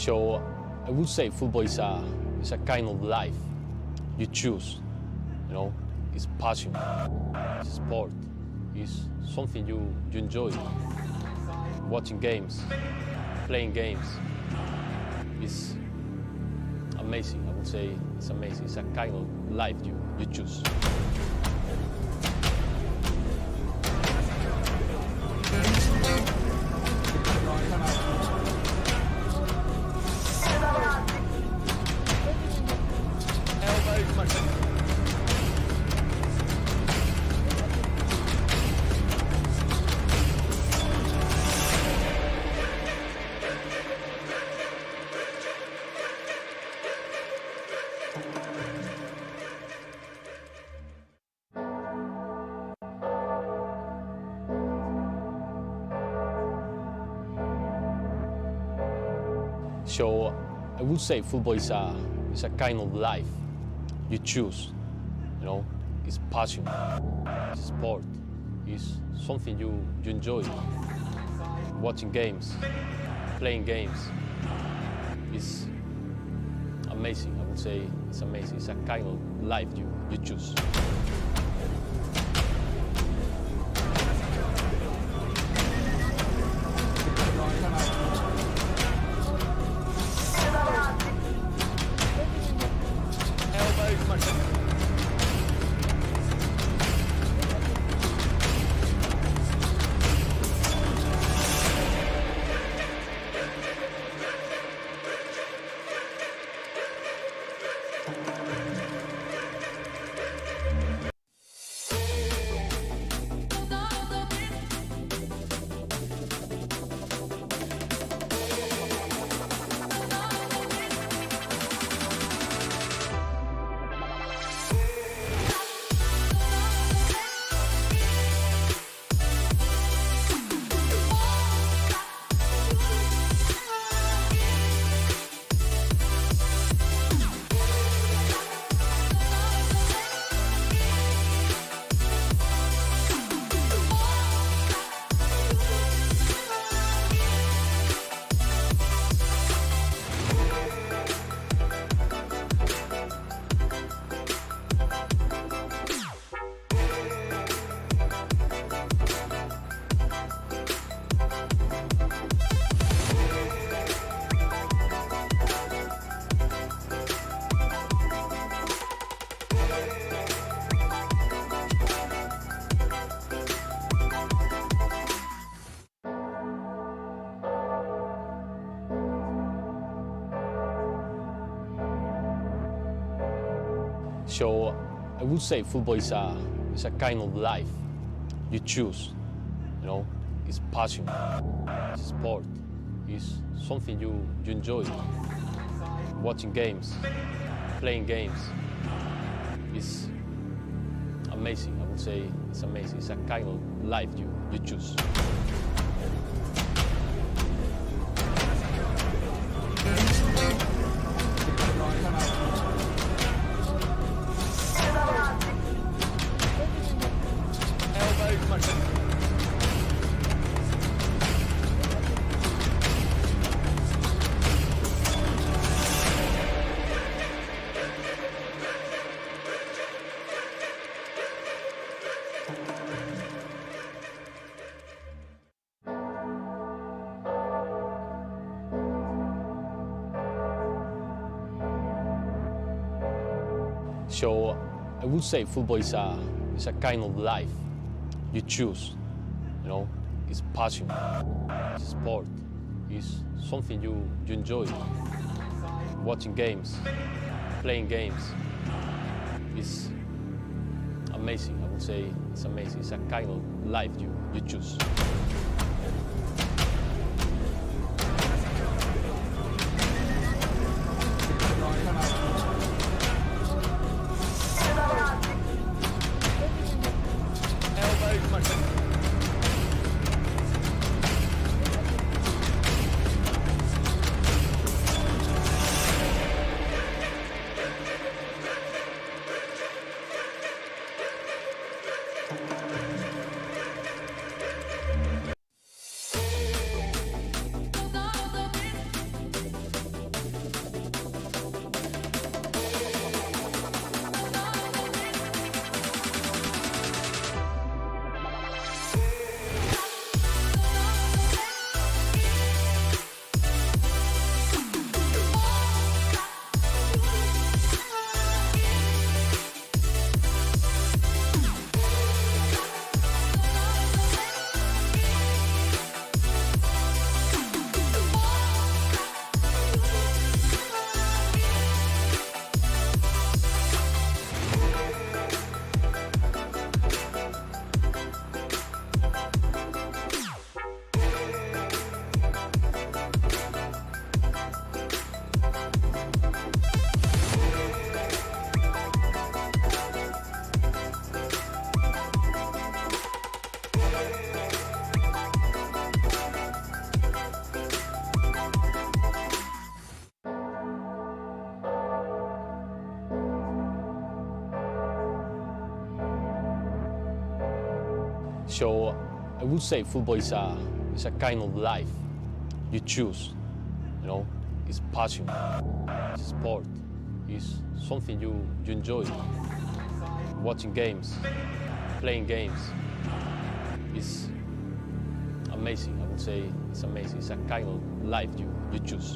So I would say football is a kind of life you choose. You know, it's passion, it's sport, it's something you enjoy. Watching games, playing games, it's amazing. I would say it's amazing. It's a kind of life you choose. So I would say football is a kind of life you choose. You know, it's passion, it's sport, it's something you enjoy. Watching games, playing games, it's amazing. I would say it's amazing. It's a kind of life you choose. So I would say football is a kind of life you choose. You know, it's passion, it's sport, it's something you enjoy. Watching games, playing games, it's amazing. I would say it's amazing. It's a kind of life you choose. So I would say football is a kind of life you choose. You know, it's passion, it's sport, it's something you enjoy. Watching games, playing games, it's amazing. I would say it's amazing. It's a kind of life you choose. So I would say football is a kind of life you choose. You know, it's passion, it's sport, it's something you enjoy. Watching games, playing games, it's amazing. I would say it's amazing. It's a kind of life you choose.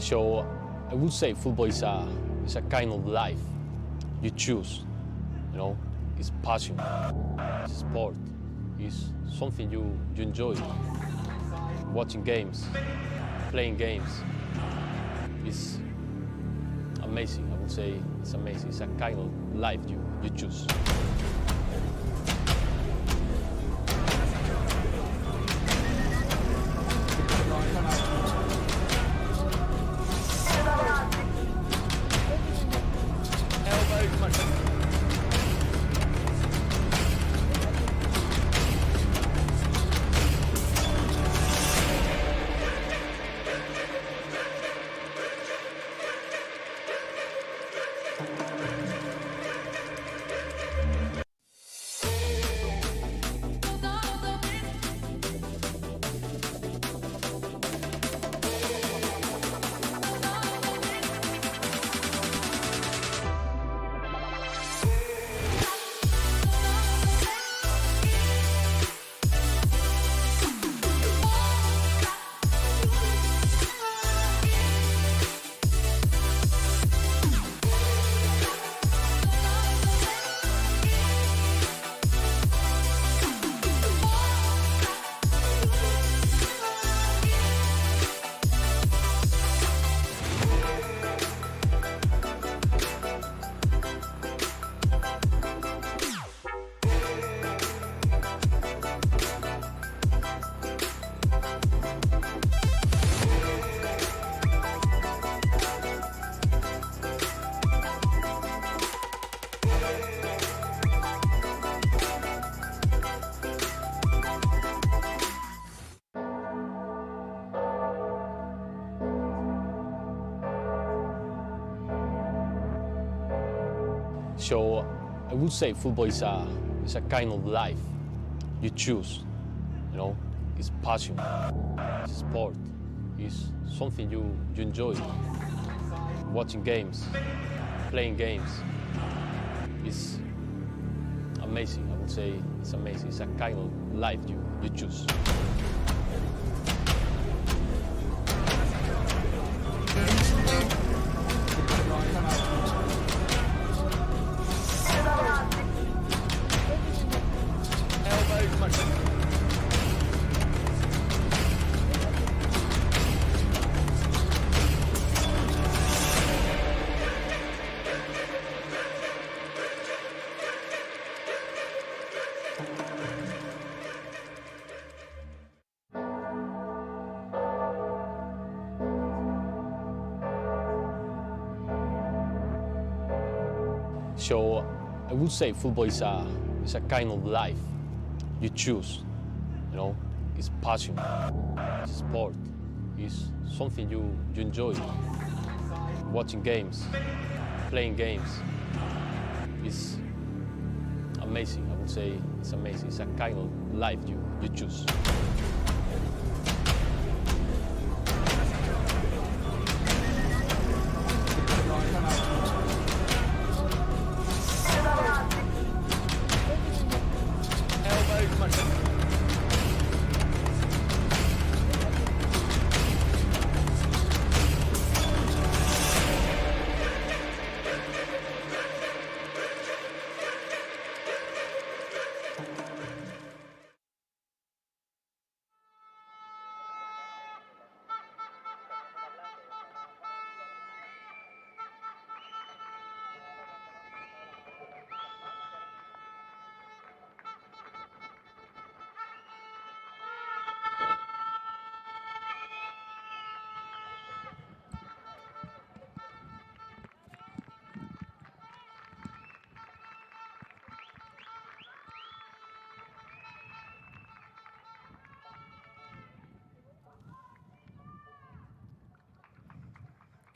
So I would say football is a kind of life you choose. You know, it's passion, it's sport, it's something you enjoy. Watching games, playing games, it's amazing. I would say it's amazing. It's a kind of life you choose. So I would say football is a kind of life you choose. You know, it's passion, it's sport, it's something you enjoy. Watching games, playing games, it's amazing. I would say it's amazing. It's a kind of life you choose. So I would say football is a kind of life you choose. You know, it's passion, it's sport, it's something you enjoy. Watching games, playing games, it's amazing. I would say it's amazing. It's a kind of life you choose.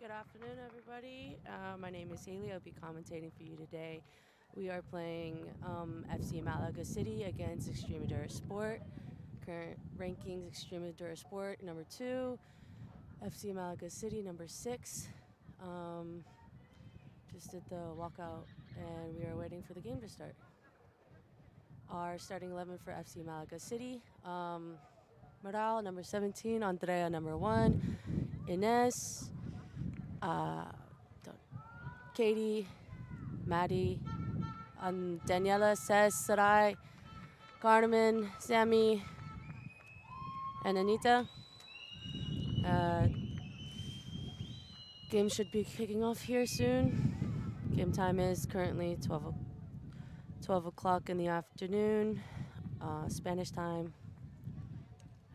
Good afternoon, everybody. My name is Haley. I'll be commentating for you today. We are playing FC Malaga City against Extremadura Sport. Current rankings: Extremadura Sport number 2, FC Malaga City number 6. Just did the walkout, and we are waiting for the game to start. Our starting 11 for FC Malaga City: Moral number 17, Andrea number 1, Ines. Katie, Maddie, Daniela, Ses, Sarai, Gardaman, Sammy, and Anita. Game should be kicking off here soon. Game time is currently 12 o'clock in the afternoon, Spanish time.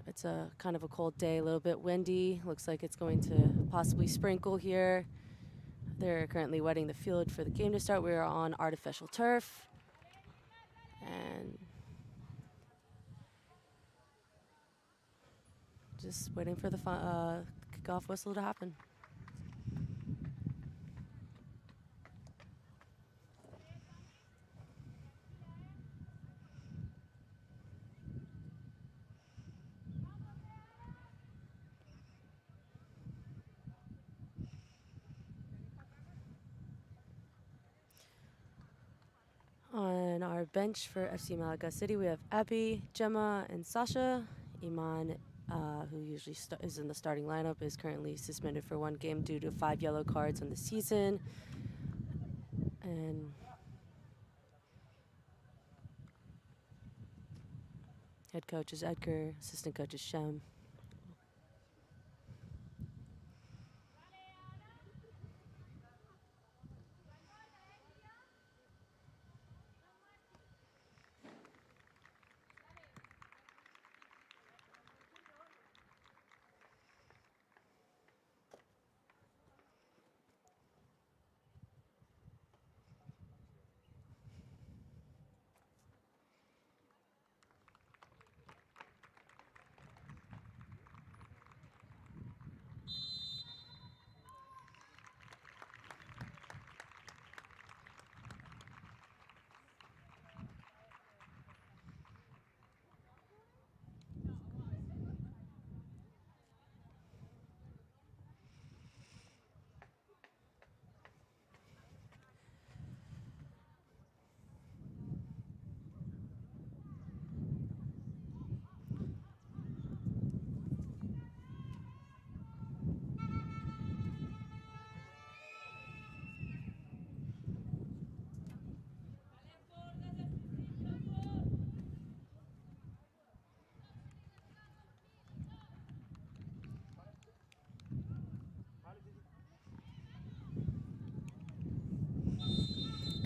It's a kind of a cold day, a little bit windy. Looks like it's going to possibly sprinkle here. They're currently wetting the field for the game to start. We are on artificial turf. And just waiting for the kickoff whistle to happen. On our bench for FC Malaga City, we have Abby, Gemma, and Sasha. Iman, who usually is in the starting lineup, is currently suspended for 1 game due to 5 yellow cards on the season. And head coach is Edgar, assistant coach is Shem.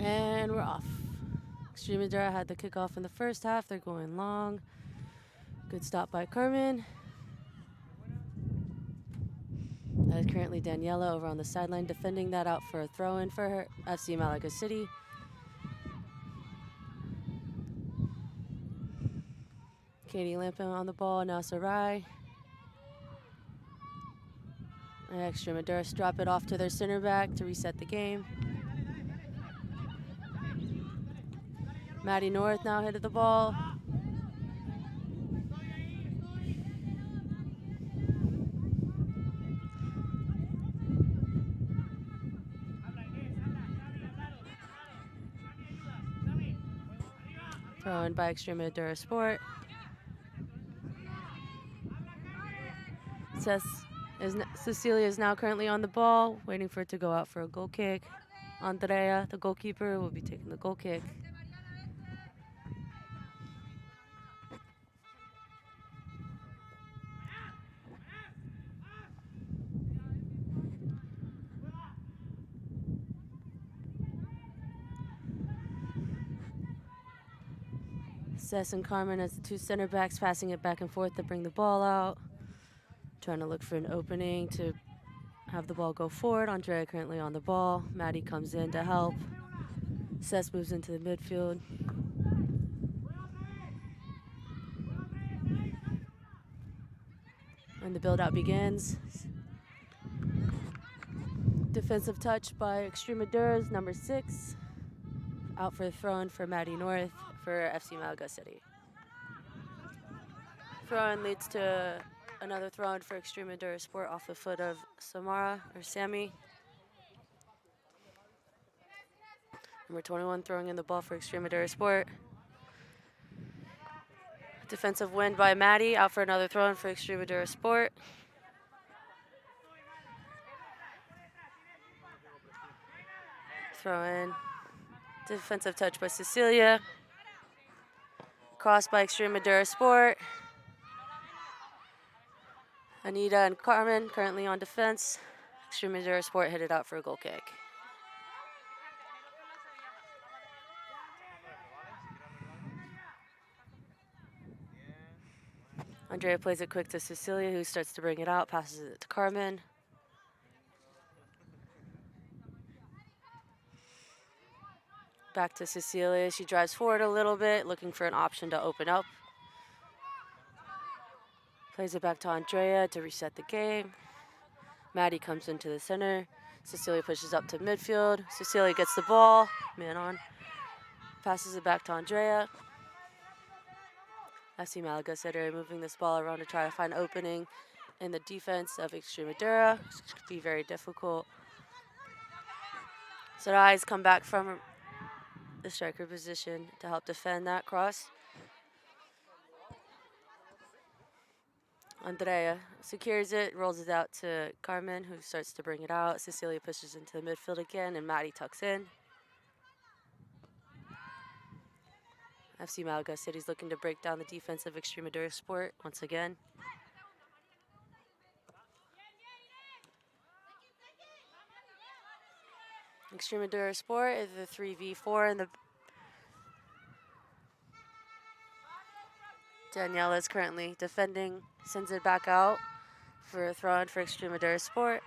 And we're off. Extremadura had the kickoff in the first half. They're going long. Good stop by Carmen. That is currently Daniela over on the sideline defending that out for a throw-in for her, FC Malaga City. Katie Lampin on the ball, now Sarai. And Extremadura drop it off to their center back to reset the game. Maddie North now headed the ball. Thrown by Extremadura Sport. Cecilia is now currently on the ball, waiting for it to go out for a goal kick. Andrea, the goalkeeper, will be taking the goal kick. Cess and Carmen as the 2 center backs, passing it back and forth to bring the ball out. Trying to look for an opening to have the ball go forward. Andrea currently on the ball. Maddie comes in to help. Cess moves into the midfield. And the build-out begins. Defensive touch by Extremadura's number 6. Out for the throw-in for Maddie North for FC Malaga City. Throw-in leads to another throw-in for Extremadura Sport off the foot of Sammy. Number 21 throwing in the ball for Extremadura Sport. Defensive win by Maddie, out for another throw-in for Extremadura Sport. Throw in. Defensive touch by Cecilia. Cross by Extremadura Sport. Anita and Carmen currently on defense. Extremadura Sport headed out for a goal kick. Andrea plays it quick to Cecilia, who starts to bring it out, passes it to Carmen. Back to Cecilia. She drives forward a little bit, looking for an option to open up. Plays it back to Andrea to reset the game. Maddie comes into the center. Cecilia pushes up to midfield. Cecilia gets the ball. Man on. Passes it back to Andrea. FC Malaga City moving this ball around to try to find opening in the defense of Extremadura. It could be very difficult. Sarai's come back from the striker position to help defend that cross. Andrea secures it, rolls it out to Carmen, who starts to bring it out. Cecilia pushes into the midfield again, and Maddie tucks in. FC Malaga City's looking to break down the defense of Extremadura Sport once again. Extremadura Sport is the 3v4 in the... Daniela is currently defending, sends it back out for a throw-in for Extremadura Sport.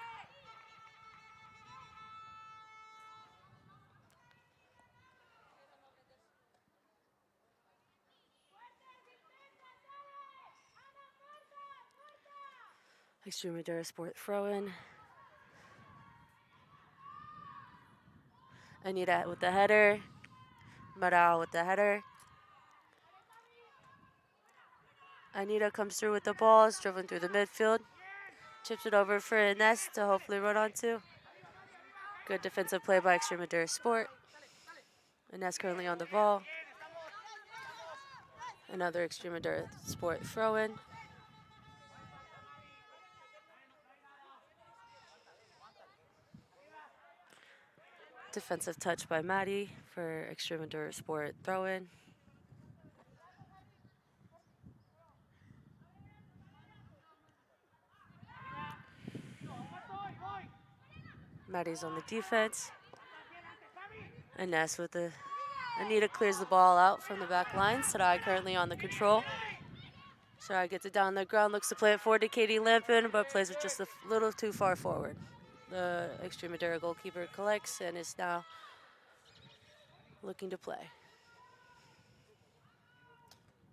Extremadura Sport throw-in. Anita with the header. Marao with the header. Anita comes through with the ball, is driven through the midfield. Chips it over for Ines to hopefully run onto. Good defensive play by Extremadura Sport. Ines currently on the ball. Another Extremadura Sport throw-in. Defensive touch by Maddie for Extremadura Sport throw-in. Maddie's on the defense. Ines with the... Anita clears the ball out from the back line. Sarai currently on the control. Sarai gets it down the ground, looks to play it forward to Katie Lampin, but plays it just a little too far forward. The Extremadura goalkeeper collects and is now looking to play.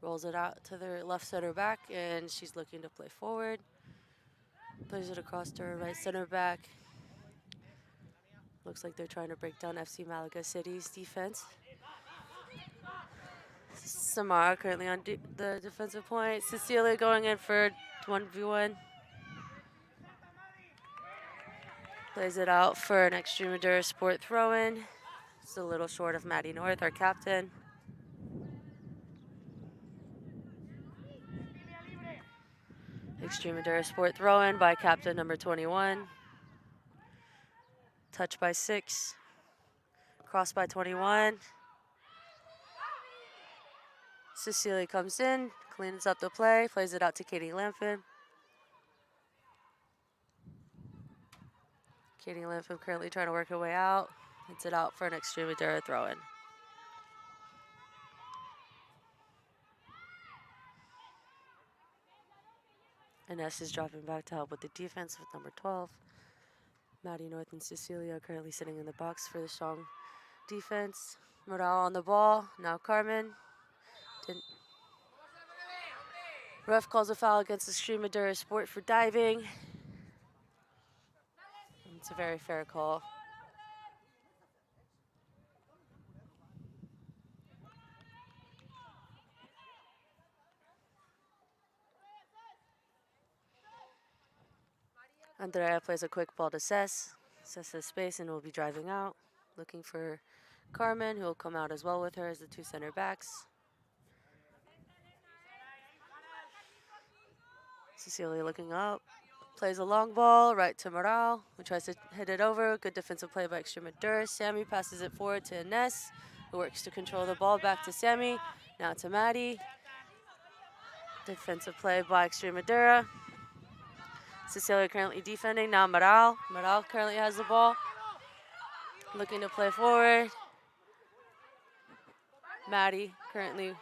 Rolls it out to their left center back, and she's looking to play forward. Plays it across to her right center back. Looks like they're trying to break down FC Malaga City's defense. Samara currently on the defensive point. Cecilia going in for 1v1. Plays it out for an Extremadura Sport throw-in. It's a little short of Maddie North, our captain. Extremadura Sport throw-in by captain number 21. Touch by 6. Cross by 21. Cecilia comes in, cleans up the play, plays it out to Katie Lampin. Katie Lampin currently trying to work her way out. Hits it out for an Extremadura throw-in. Ines is dropping back to help with the defense with number 12. Maddie North and Cecilia are currently sitting in the box for the strong defense. Morale on the ball. Now Carmen. Ref calls a foul against Extremadura Sport for diving. It's a very fair call. Andrea plays a quick ball to Cess. Cess has space and will be driving out, looking for Carmen, who will come out as well with her as the two center backs. Cecilia looking up, plays a long ball right to Moral, who tries to hit it over. Good defensive play by Extremadura. Sammy passes it forward to Ines, who works to control the ball. Back to Sammy, now to Maddie. Defensive play by Extremadura. Cecilia currently defending, now Moral. Moral currently has the ball, looking to play forward. Maddie currently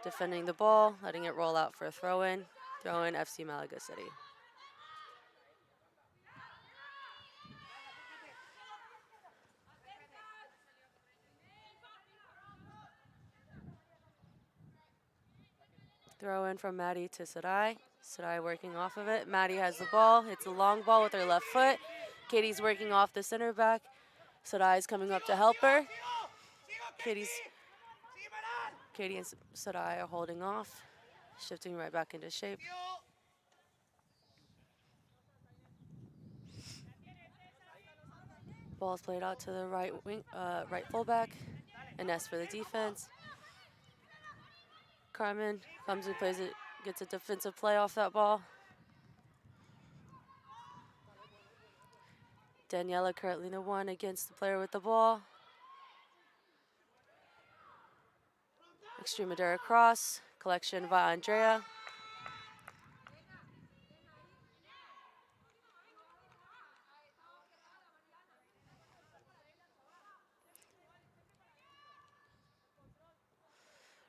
defending the ball, letting it roll out for a throw-in. Throw-in FC Malaga City. Throw in from Maddie to Sarai. Sarai working off of it. Maddie has the ball. It's a long ball with her left foot. Katie's working off the center back. Sarai's coming up to help her. Katie and Sarai are holding off, shifting right back into shape. Ball's played out to the right wing, right fullback. Ines for the defense. Carmen comes and plays it, gets a defensive play off that ball. Daniela currently the one against the player with the ball. Extremadura cross, collection by Andrea.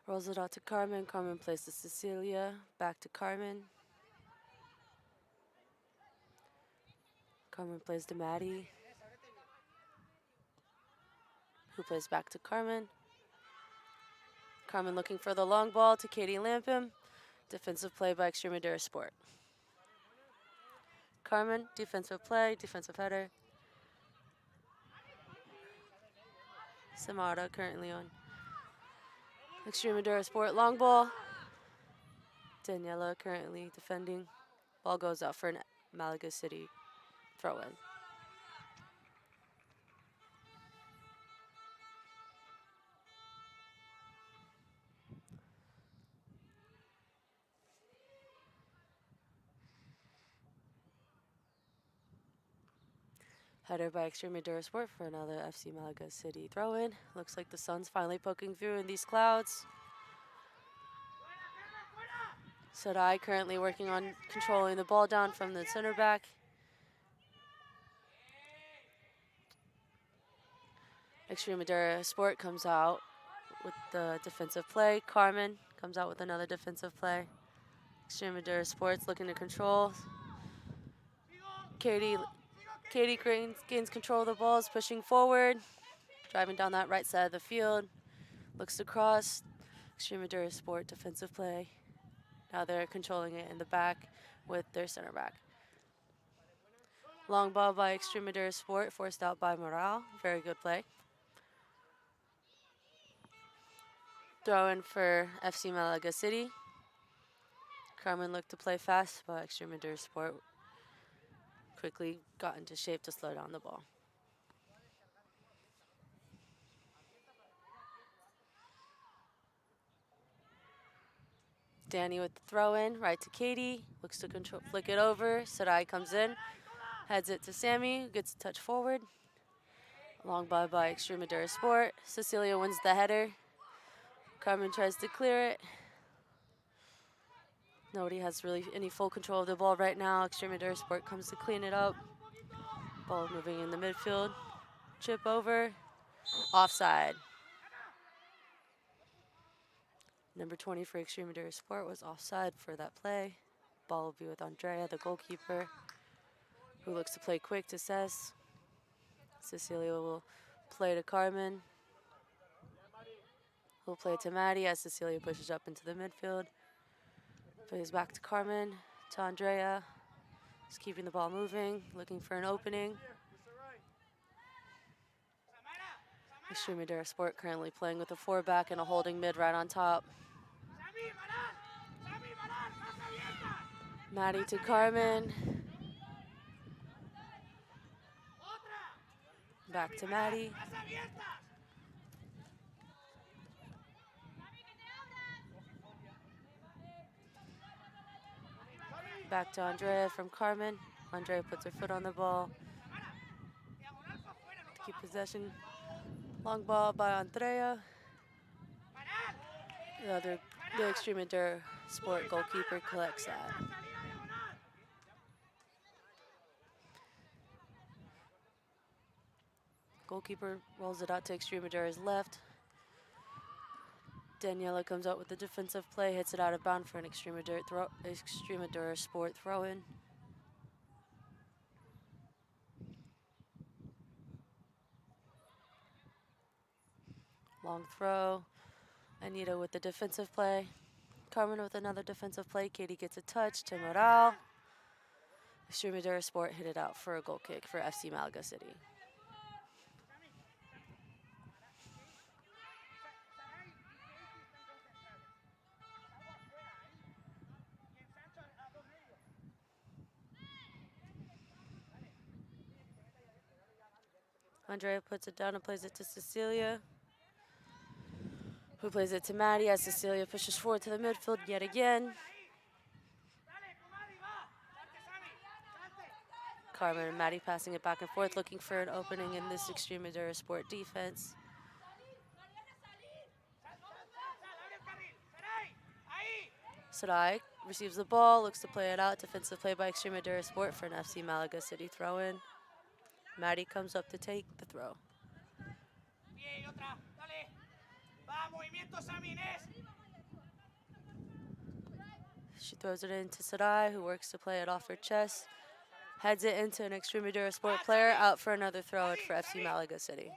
Rolls it out to Carmen. Carmen plays to Cecilia. Back to Carmen. Carmen plays to Maddie, who plays back to Carmen. Carmen looking for the long ball to Katie Lampum. Defensive play by Extremadura Sport. Carmen, defensive play, defensive header. Samara currently on Extremadura Sport long ball. Daniela currently defending. Ball goes out for an Malaga City throw-in. Header by Extremadura Sport for another FC Malaga City throw-in. Looks like the sun's finally poking through in these clouds. Sarai currently working on controlling the ball down from the center back. Extremadura Sport comes out with the defensive play. Carmen comes out with another defensive play. Extremadura Sports looking to control. Katie gains control of the ball, is pushing forward, driving down that right side of the field. Looks to cross. Extremadura Sport defensive play. Now they're controlling it in the back with their center back. Long ball by Extremadura Sport, forced out by Moral. Very good play. Throw in for FC Malaga City. Carmen looked to play fast, but Extremadura Sport quickly got into shape to slow down the ball. Danny with the throw in, right to Katie. Looks to control, flick it over. Sarai comes in, heads it to Sammy, who gets a touch forward. Long ball by Extremadura Sport. Cecilia wins the header. Carmen tries to clear it. Nobody has really any full control of the ball right now. Extremadura Sport comes to clean it up. Ball moving in the midfield. Chip over. Offside. Number 20 for Extremadura Sport was offside for that play. Ball will be with Andrea, the goalkeeper, who looks to play quick to Cess. Cecilia will play to Carmen. Who'll play to Maddie as Cecilia pushes up into the midfield. Plays back to Carmen, to Andrea. Just keeping the ball moving, looking for an opening. Extremadura Sport currently playing with a 4-back and a holding mid right on top. Maddie to Carmen. Back to Maddie. Back to Andrea from Carmen. Andrea puts her foot on the ball. To keep possession. Long ball by Andrea. The Extremadura Sport goalkeeper collects that. Goalkeeper rolls it out to Extremadura's left. Daniela comes out with the defensive play, hits it out of bounds for an Extremadura Sport throw-in. Long throw. Anita with the defensive play. Carmen with another defensive play. Katie gets a touch to Moral. Extremadura Sport hit it out for a goal kick for FC Malaga City. Andrea puts it down and plays it to Cecilia, who plays it to Maddie as Cecilia pushes forward to the midfield yet again. Carmen and Maddie passing it back and forth, looking for an opening in this Extremadura Sport defense. Sarai receives the ball, looks to play it out. Defensive play by Extremadura Sport for an FC Malaga City throw-in. Maddie comes up to take the throw. She throws it into Sarai, who works to play it off her chest. Heads it into an Extremadura Sport player, out for another throw-in for FC Malaga City.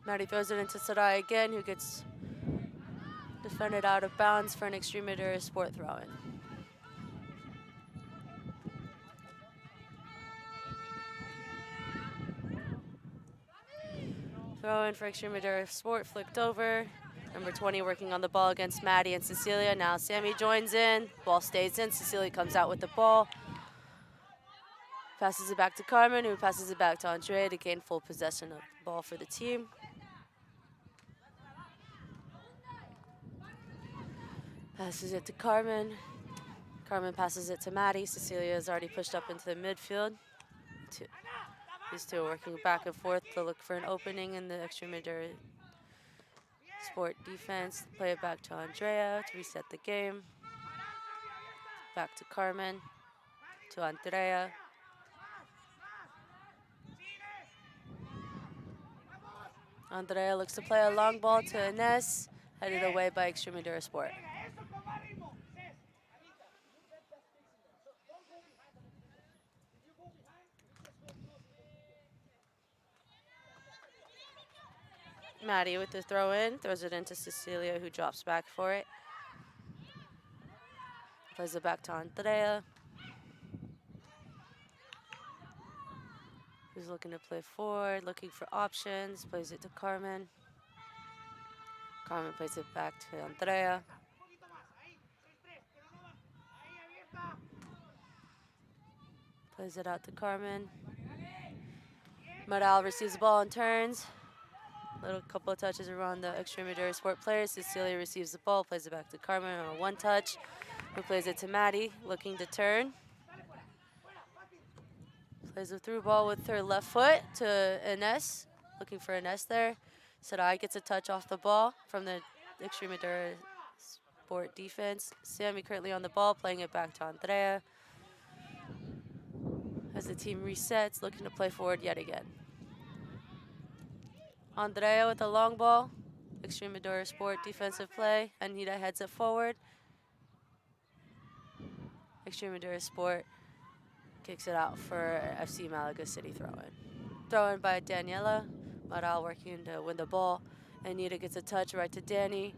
Maddie throws it into Sarai again, who gets defended out of bounds for an Extremadura Sport throw-in. Throw-in for Extremadura Sport, flicked over. Number 20 working on the ball against Maddie and Cecilia. Now Sammy joins in, ball stays in, Cecilia comes out with the ball. Passes it back to Carmen, who passes it back to Andrea to gain full possession of the ball for the team. Passes it to Carmen. Carmen passes it to Maddie. Cecilia is already pushed up into the midfield. These two are working back and forth to look for an opening in the Extremadura Sport defense. Play it back to Andrea to reset the game. Back to Carmen, to Andrea. Andrea looks to play a long ball to Ines, headed away by Extremadura Sport. Maddie with the throw-in, throws it into Cecilia, who drops back for it. Plays it back to Andrea, who's looking to play forward, looking for options, plays it to Carmen. Carmen plays it back to Andrea. Plays it out to Carmen. Moral receives the ball and turns. Little couple of touches around the Extremadura Sport players. Cecilia receives the ball, plays it back to Carmen on a one touch, who plays it to Maddie, looking to turn. Plays a through ball with her left foot to Ines, looking for Ines there. Sarai gets a touch off the ball from the Extremadura Sport defense. Sammy currently on the ball, playing it back to Andrea. As the team resets, looking to play forward yet again. Andrea with a long ball. Extremadura Sport defensive play. Anita heads it forward. Extremadura Sport kicks it out for FC Malaga City throw-in. Throw-in by Daniela. Moral working to win the ball. Anita gets a touch right to Danny,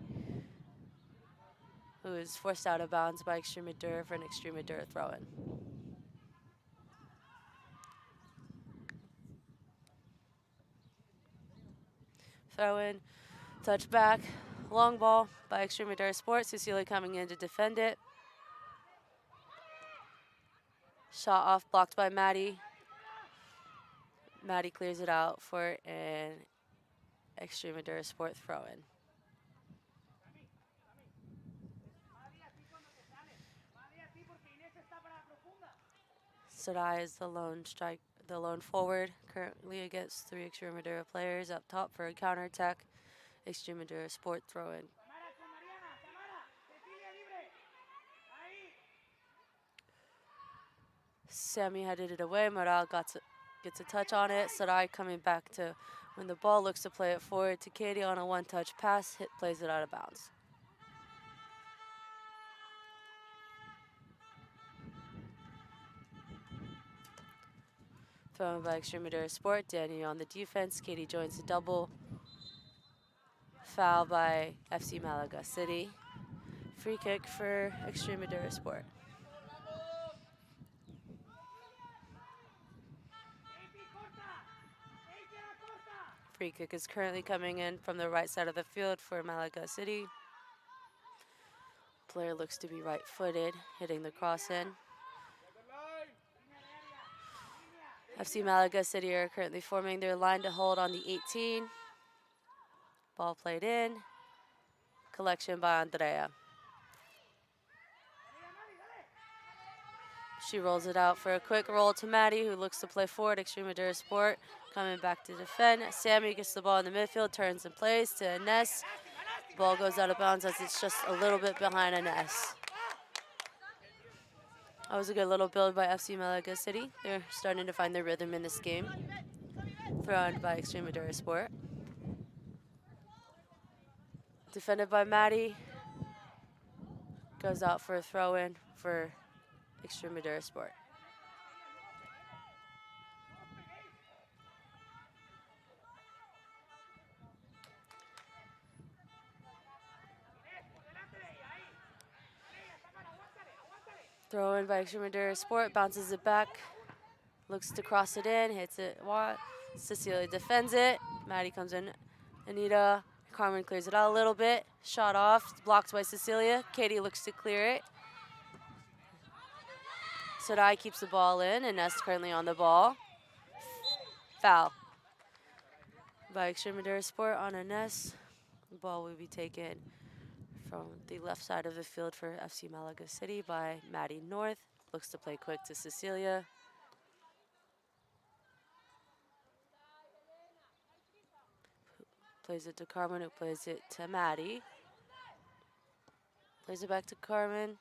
who is forced out of bounds by Extremadura for an Extremadura throw-in. Throw-in, touch back, long ball by Extremadura Sport. Cecilia coming in to defend it. Shot off, blocked by Maddie. Maddie clears it out for an Extremadura Sport throw-in. Sarai is the lone forward currently against 3 Extremadura players up top for a counterattack. Extremadura Sport throw-in. Sammy headed it away. Moral gets a touch on it. Sarai coming back to when the ball, looks to play it forward to Katie on a one-touch pass. Plays it out of bounds. Thrown by Extremadura Sport. Danny on the defense. Katie joins the double. Foul by FC Malaga City. Free kick for Extremadura Sport. Free kick is currently coming in from the right side of the field for Malaga City. Player looks to be right-footed, hitting the cross in. FC Malaga City are currently forming their line to hold on the 18. Ball played in. Collection by Andrea. She rolls it out for a quick roll to Maddie, who looks to play forward. Extremadura Sport coming back to defend. Sammy gets the ball in the midfield, turns and plays to Ines. Ball goes out of bounds as it's just a little bit behind Ines. That was a good little build by FC Malaga City. They're starting to find their rhythm in this game. Thrown by Extremadura Sport. Defended by Maddie. Goes out for a throw-in for Extremadura Sport. Throw in by Extremadura Sport, bounces it back, looks to cross it in, hits it. Cecilia defends it. Maddie comes in. Anita, Carmen clears it out a little bit. Shot off, blocked by Cecilia. Katie looks to clear it. Sarai keeps the ball in, and Ness currently on the ball. Foul by Extremadura Sport on Ines. The ball will be taken from the left side of the field for FC Malaga City by Maddie North. Looks to play quick to Cecilia. Plays it to Carmen, who plays it to Maddie. Plays it back to Carmen.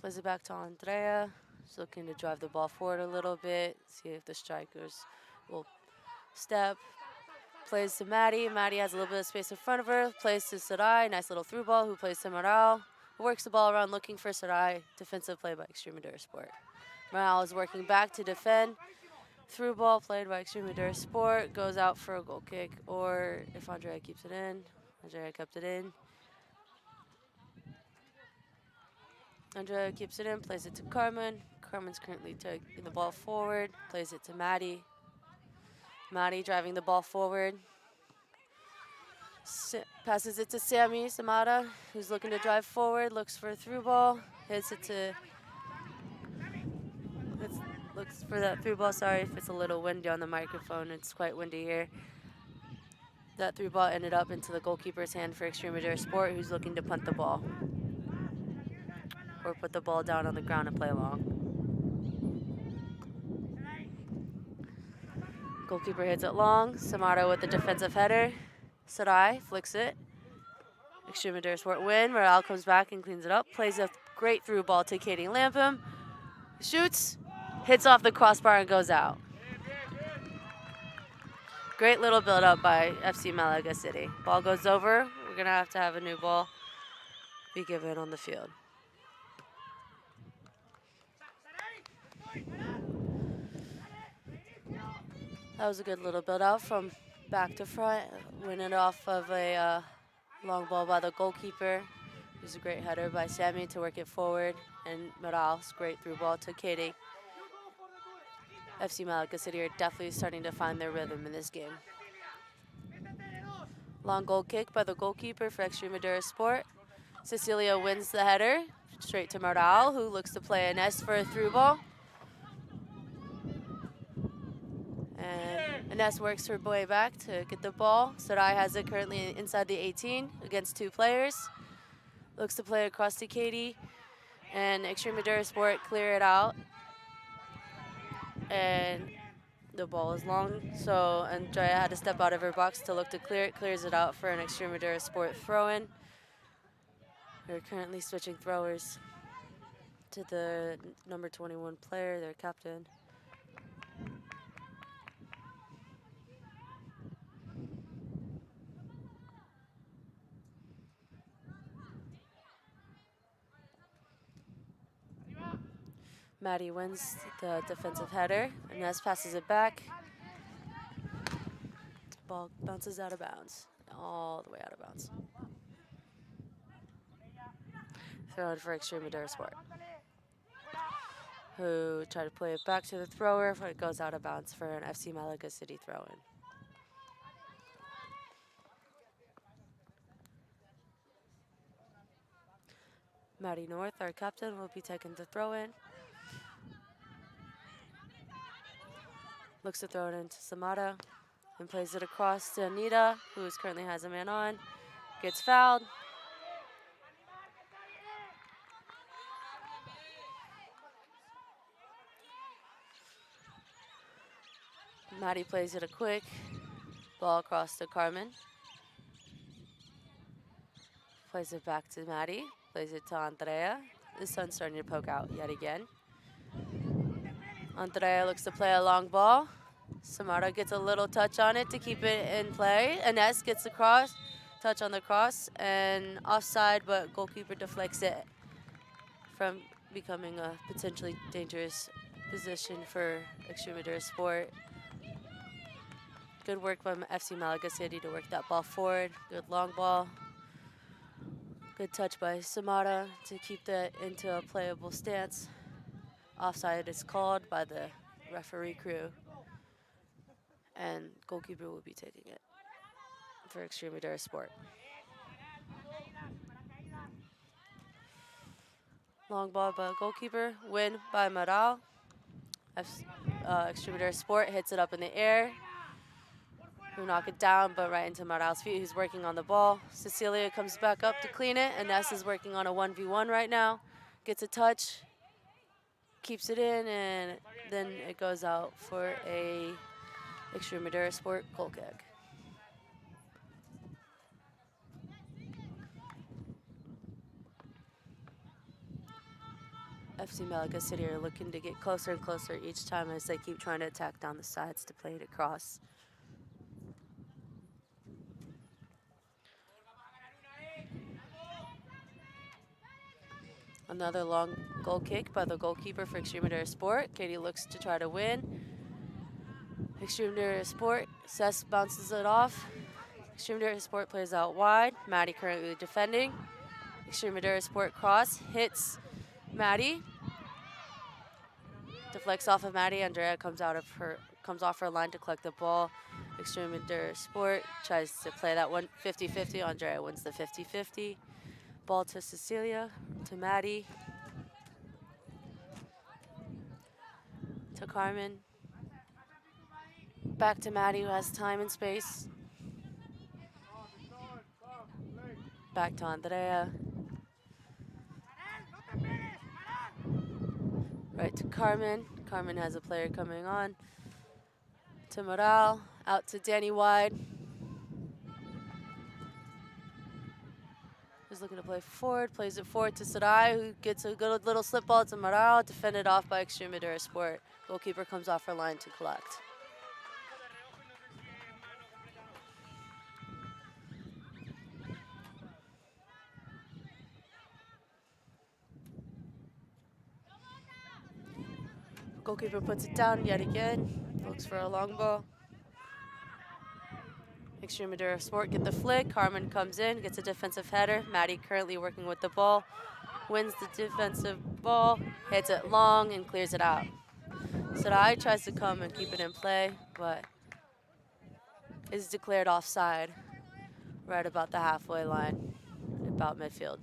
Plays it back to Andrea. She's looking to drive the ball forward a little bit, see if the strikers will step. Plays to Maddie. Maddie has a little bit of space in front of her. Plays to Sarai. Nice little through ball, who plays to Moral. Works the ball around looking for Sarai. Defensive play by Extremadura Sport. Moral is working back to defend. Through ball played by Extremadura Sport. Goes out for a goal kick, or if Andrea keeps it in. Andrea kept it in. Andrea keeps it in, plays it to Carmen. Carmen's currently taking the ball forward, plays it to Maddie. Maddie driving the ball forward. Passes it to Sammy Samara, who's looking to drive forward, looks for a through ball, hits it to, looks for that through ball. Sorry if it's a little windy on the microphone, it's quite windy here. That through ball ended up into the goalkeeper's hand for Extremadura Sport, who's looking to punt the ball. Or put the ball down on the ground and play along. Goalkeeper hits it long. Samara with the defensive header. Sarai flicks it. Extremadura Sport win. Moral comes back and cleans it up. Plays a great through ball to Katie Lampum. Shoots, hits off the crossbar and goes out. Great little build up by FC Malaga City. Ball goes over. We're gonna have to have a new ball be given on the field. That was a good little build out from back to front. Win it off of a long ball by the goalkeeper. There's a great header by Sammy to work it forward, and Morales, great through ball to Katie. FC Malaga City are definitely starting to find their rhythm in this game. Long goal kick by the goalkeeper for Extremadura Sport. Cecilia wins the header, straight to Morales, who looks to play Ines for a through ball. And Ines works her way back to get the ball. Sarai has it currently inside the 18 against 2 players. Looks to play across to Katie, and Extremadura Sport clear it out. And the ball is long, so Andrea had to step out of her box to look to clear it. Clears it out for an Extremadura Sport throw-in. They're currently switching throwers to the number 21 player, their captain. Maddie wins the defensive header. Ines passes it back. Ball bounces out of bounds, all the way out of bounds. Throw in for Extremadura Sport, who try to play it back to the thrower, but it goes out of bounds for an FC Malaga City throw-in. Maddie North, our captain, will be taking the throw-in. Looks to throw it into Samara and plays it across to Anita, who currently has a man on. Gets fouled. Maddie plays it a quick ball across to Carmen. Plays it back to Maddie. Plays it to Andrea. The sun's starting to poke out yet again. Andrea looks to play a long ball. Samara gets a little touch on it to keep it in play. Ines gets the cross, touch on the cross, and offside, but goalkeeper deflects it from becoming a potentially dangerous position for Extremadura Sport. Good work from FC Malaga City to work that ball forward. Good long ball. Good touch by Samara to keep that into a playable stance. Offside is called by the referee crew, and goalkeeper will be taking it for Extremadura Sport. Long ball by goalkeeper, win by Maral. Extremadura Sport hits it up in the air. Who knock it down, but right into Maral's feet, who's working on the ball. Cecilia comes back up to clean it. Ines is working on a 1v1 right now. Gets a touch, keeps it in, and then it goes out for a Extremadura Sport goal kick. FC Malaga City are looking to get closer and closer each time as they keep trying to attack down the sides to play it across. Another long goal kick by the goalkeeper for Extremadura Sport. Katie looks to try to win. Extremadura Sport, Cess bounces it off. Extremadura Sport plays out wide. Maddie currently defending. Extremadura Sport cross hits Maddie. Deflects off of Maddie. Andrea comes off her line to collect the ball. Extremadura Sport tries to play that one 50-50. Andrea wins the 50-50. Ball to Cecilia, to Maddie, to Carmen. Back to Maddie, who has time and space. Back to Andrea. Right to Carmen. Carmen has a player coming on. To Moral, out to Danny Wide. Who's looking to play forward, plays it forward to Sarai, who gets a good little slip ball to Moral, defended off by Extremadura Sport. Goalkeeper comes off her line to collect. Goalkeeper puts it down yet again, looks for a long ball. Extremadura Sport get the flick. Carmen comes in, gets a defensive header. Maddie currently working with the ball. Wins the defensive ball, hits it long, and clears it out. Sarai tries to come and keep it in play, but is declared offside right about the halfway line, about midfield.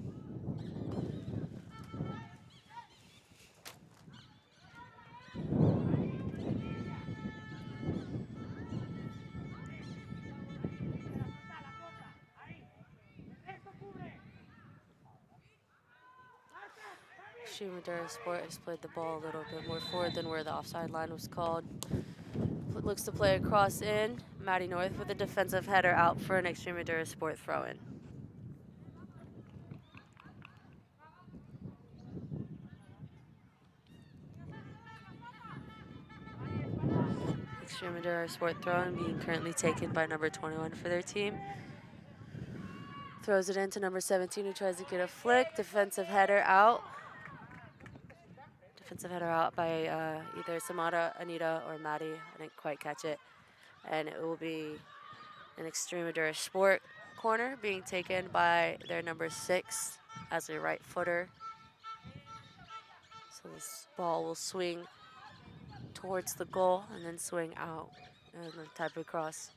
Extremadura Sport has played the ball a little bit more forward than where the offside line was called. Looks to play across in. Maddie North with a defensive header out for an Extremadura Sport throw-in. Extremadura Sport throw-in being currently taken by number 21 for their team. Throws it into number 17 who tries to get a flick. Defensive header out. Defensive header out by either Samara, Anita, or Maddie. I didn't quite catch it. And it will be an Extremadura Sport corner being taken by their number 6 as a right footer. So this ball will swing towards the goal and then swing out and then type of cross.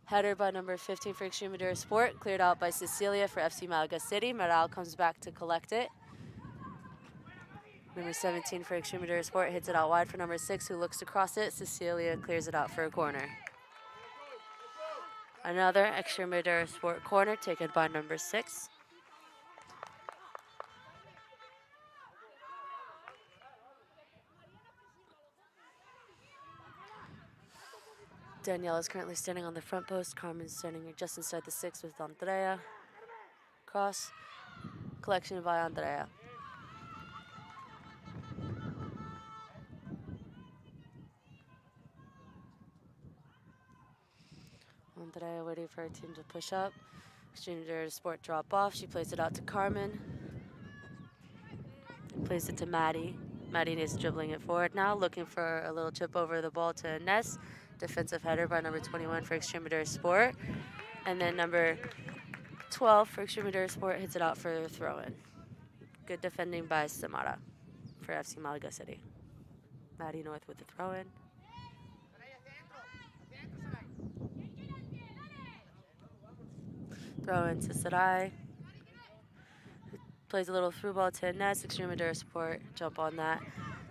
Header by number 15 for Extremadura Sport, cleared out by Cecilia for FC Malaga City. Meral comes back to collect it. Number 17 for Extremadura Sport hits it out wide for number 6 who looks to cross it. Cecilia clears it out for a corner. Another Extremadura Sport corner taken by number 6. Danielle is currently standing on the front post. Carmen's standing just inside the 6 with Andrea. Cross. Collection by Andrea. Andrea waiting for her team to push up. Extremadura Sport drop off. She plays it out to Carmen. Plays it to Maddie. Maddie is dribbling it forward now, looking for a little chip over the ball to Ness. Defensive header by number 21 for Extremadura Sport. And then number 12 for Extremadura Sport hits it out for a throw-in. Good defending by Samara for FC Malaga City. Maddie North with the throw-in. Throw-in to Sarai. Plays a little through ball to Ness. Extremadura Sport jump on that.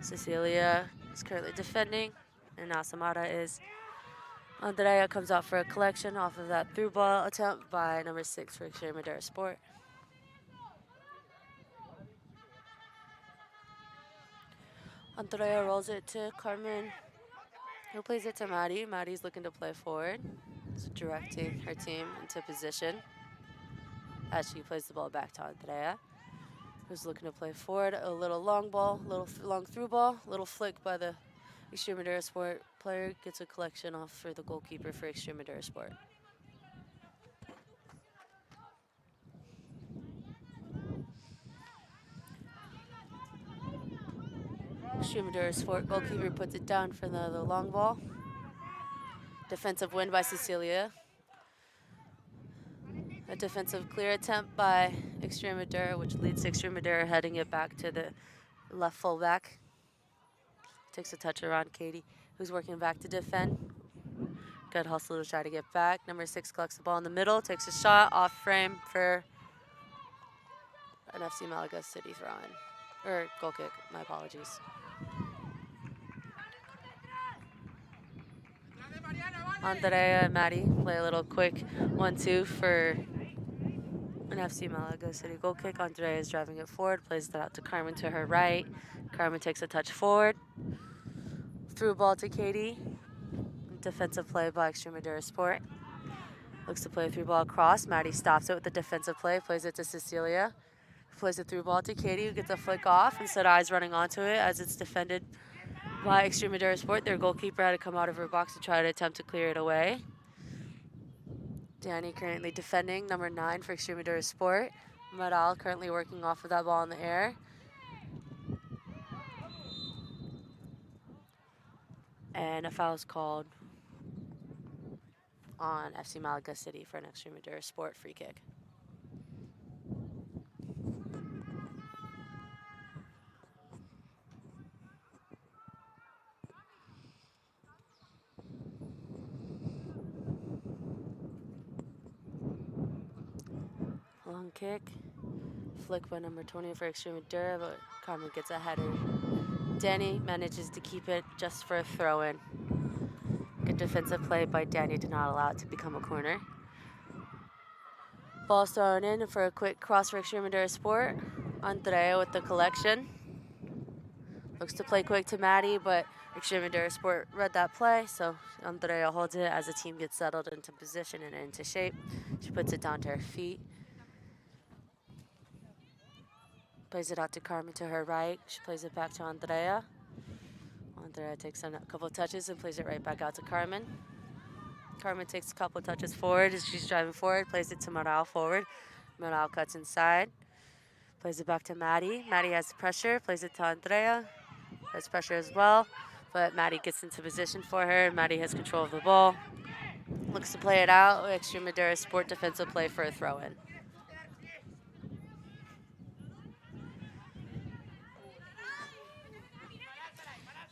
Cecilia is currently defending, and now Samara is. Andrea comes out for a collection off of that through ball attempt by number 6 for Extremadura Sport. Andrea rolls it to Carmen, who plays it to Maddie. Maddie's looking to play forward, so directing her team into position as she plays the ball back to Andrea, who's looking to play forward. A little long ball, little long through ball, little flick by the Extremadura Sport player, gets a collection off for the goalkeeper for Extremadura Sport. Extremadura Sport goalkeeper puts it down for the long ball. Defensive win by Cecilia. A defensive clear attempt by Extremadura, which leads to Extremadura heading it back to the left fullback. Takes a touch around Katie, who's working back to defend. Good hustle to try to get back. Number 6 collects the ball in the middle, takes a shot off frame for an FC Malaga City throw-in. Or goal kick, my apologies. Andrea and Maddie play a little quick 1-2 for an FC Malaga City goal kick. Andrea is driving it forward, plays that out to Carmen to her right. Carmen takes a touch forward. Through ball to Katie. Defensive play by Extremadura Sport. Looks to play a through ball across. Maddie stops it with the defensive play, plays it to Cecilia. Plays a through ball to Katie, who gets a flick off, and Sadai's running onto it as it's defended by Extremadura Sport. Their goalkeeper had to come out of her box to try to attempt to clear it away. Danny currently defending, number 9 for Extremadura Sport. Meral currently working off of that ball in the air. And a foul's called on FC Malaga City for an Extremadura Sport free kick. Long kick. Flick by number 20 for Extremadura, but Carmen gets a header. Danny manages to keep it just for a throw-in. Good defensive play by Danny to not allow it to become a corner. Ball's thrown in for a quick cross for Extremadura Sport. Andrea with the collection. Looks to play quick to Maddie, but Extremadura Sport read that play, so Andrea holds it as the team gets settled into position and into shape. She puts it down to her feet. Plays it out to Carmen to her right. She plays it back to Andrea. Andrea takes a couple of touches and plays it right back out to Carmen. Carmen takes a couple of touches forward as she's driving forward, plays it to Moral forward. Moral cuts inside. Plays it back to Maddie. Maddie has pressure, plays it to Andrea. Has pressure as well, but Maddie gets into position for her. Maddie has control of the ball. Looks to play it out. Extremadura Sport defensive play for a throw-in.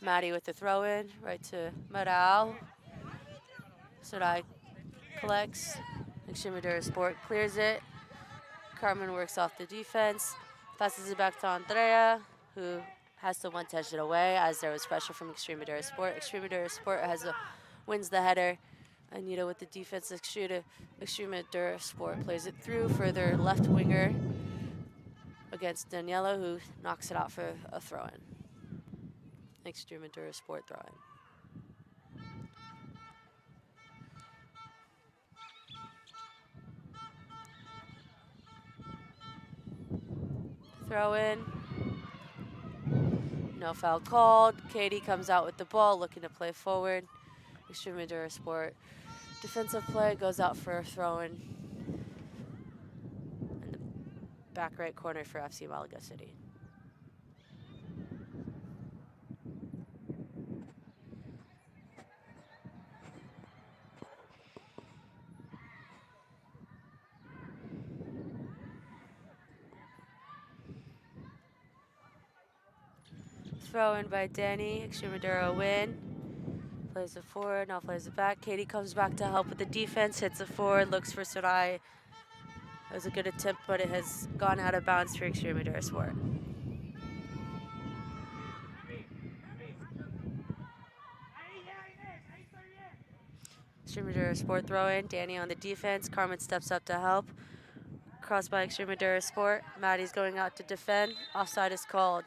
Maddie with the throw-in, right to Moral. Sarai collects. Extremadura Sport clears it. Carmen works off the defense. Passes it back to Andrea, who has to one-touch it away as there was pressure from Extremadura Sport. Extremadura Sport wins the header. Anita with the defense. Extremadura Sport plays it through for their left winger against Daniela, who knocks it out for a throw-in. Extremadura Sport throw-in. Throw-in. No foul called. Katie comes out with the ball, looking to play forward. Extremadura Sport defensive play goes out for a throw-in in the back right corner for FC Malaga City. Throw in by Danny. Extremadura win. Plays it forward, now plays it back. Katie comes back to help with the defense, hits it forward, looks for Sarai. It was a good attempt, but it has gone out of bounds for Extremadura Sport. Extremadura Sport throw in. Danny on the defense. Carmen steps up to help. Cross by Extremadura Sport. Maddie's going out to defend. Offside is called.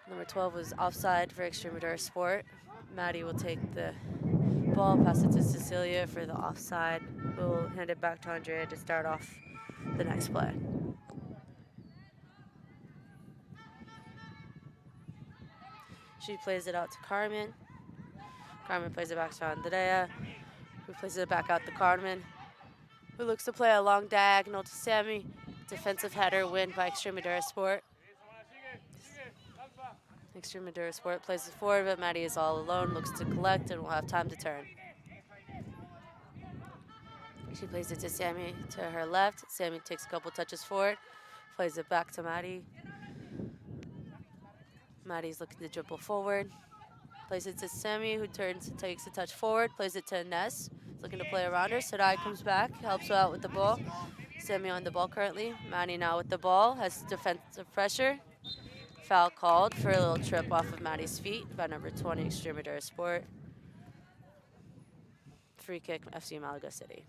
Number 12 was offside for Extremadura Sport. Maddie will take the ball, pass it to Cecilia for the offside. We'll hand it back to Andrea to start off the next play. She plays it out to Carmen. Carmen plays it back to Andrea, who plays it back out to Carmen, who looks to play a long diagonal to Sammy. Defensive header win by Extremadura Sport. Extremadura Sport plays it forward, but Maddie is all alone, looks to collect, and will have time to turn. She plays it to Sammy to her left. Sammy takes a couple touches forward, plays it back to Maddie. Maddie's looking to dribble forward. Plays it to Sammy, who turns and takes a touch forward, plays it to Ines. Looking to play around her. Sarai comes back, helps her out with the ball. Sammy on the ball currently. Maddie now with the ball, has defensive pressure. Foul called for a little trip off of Maddie's feet by number 20, Extremadura Sport. Free kick, FC Malaga City.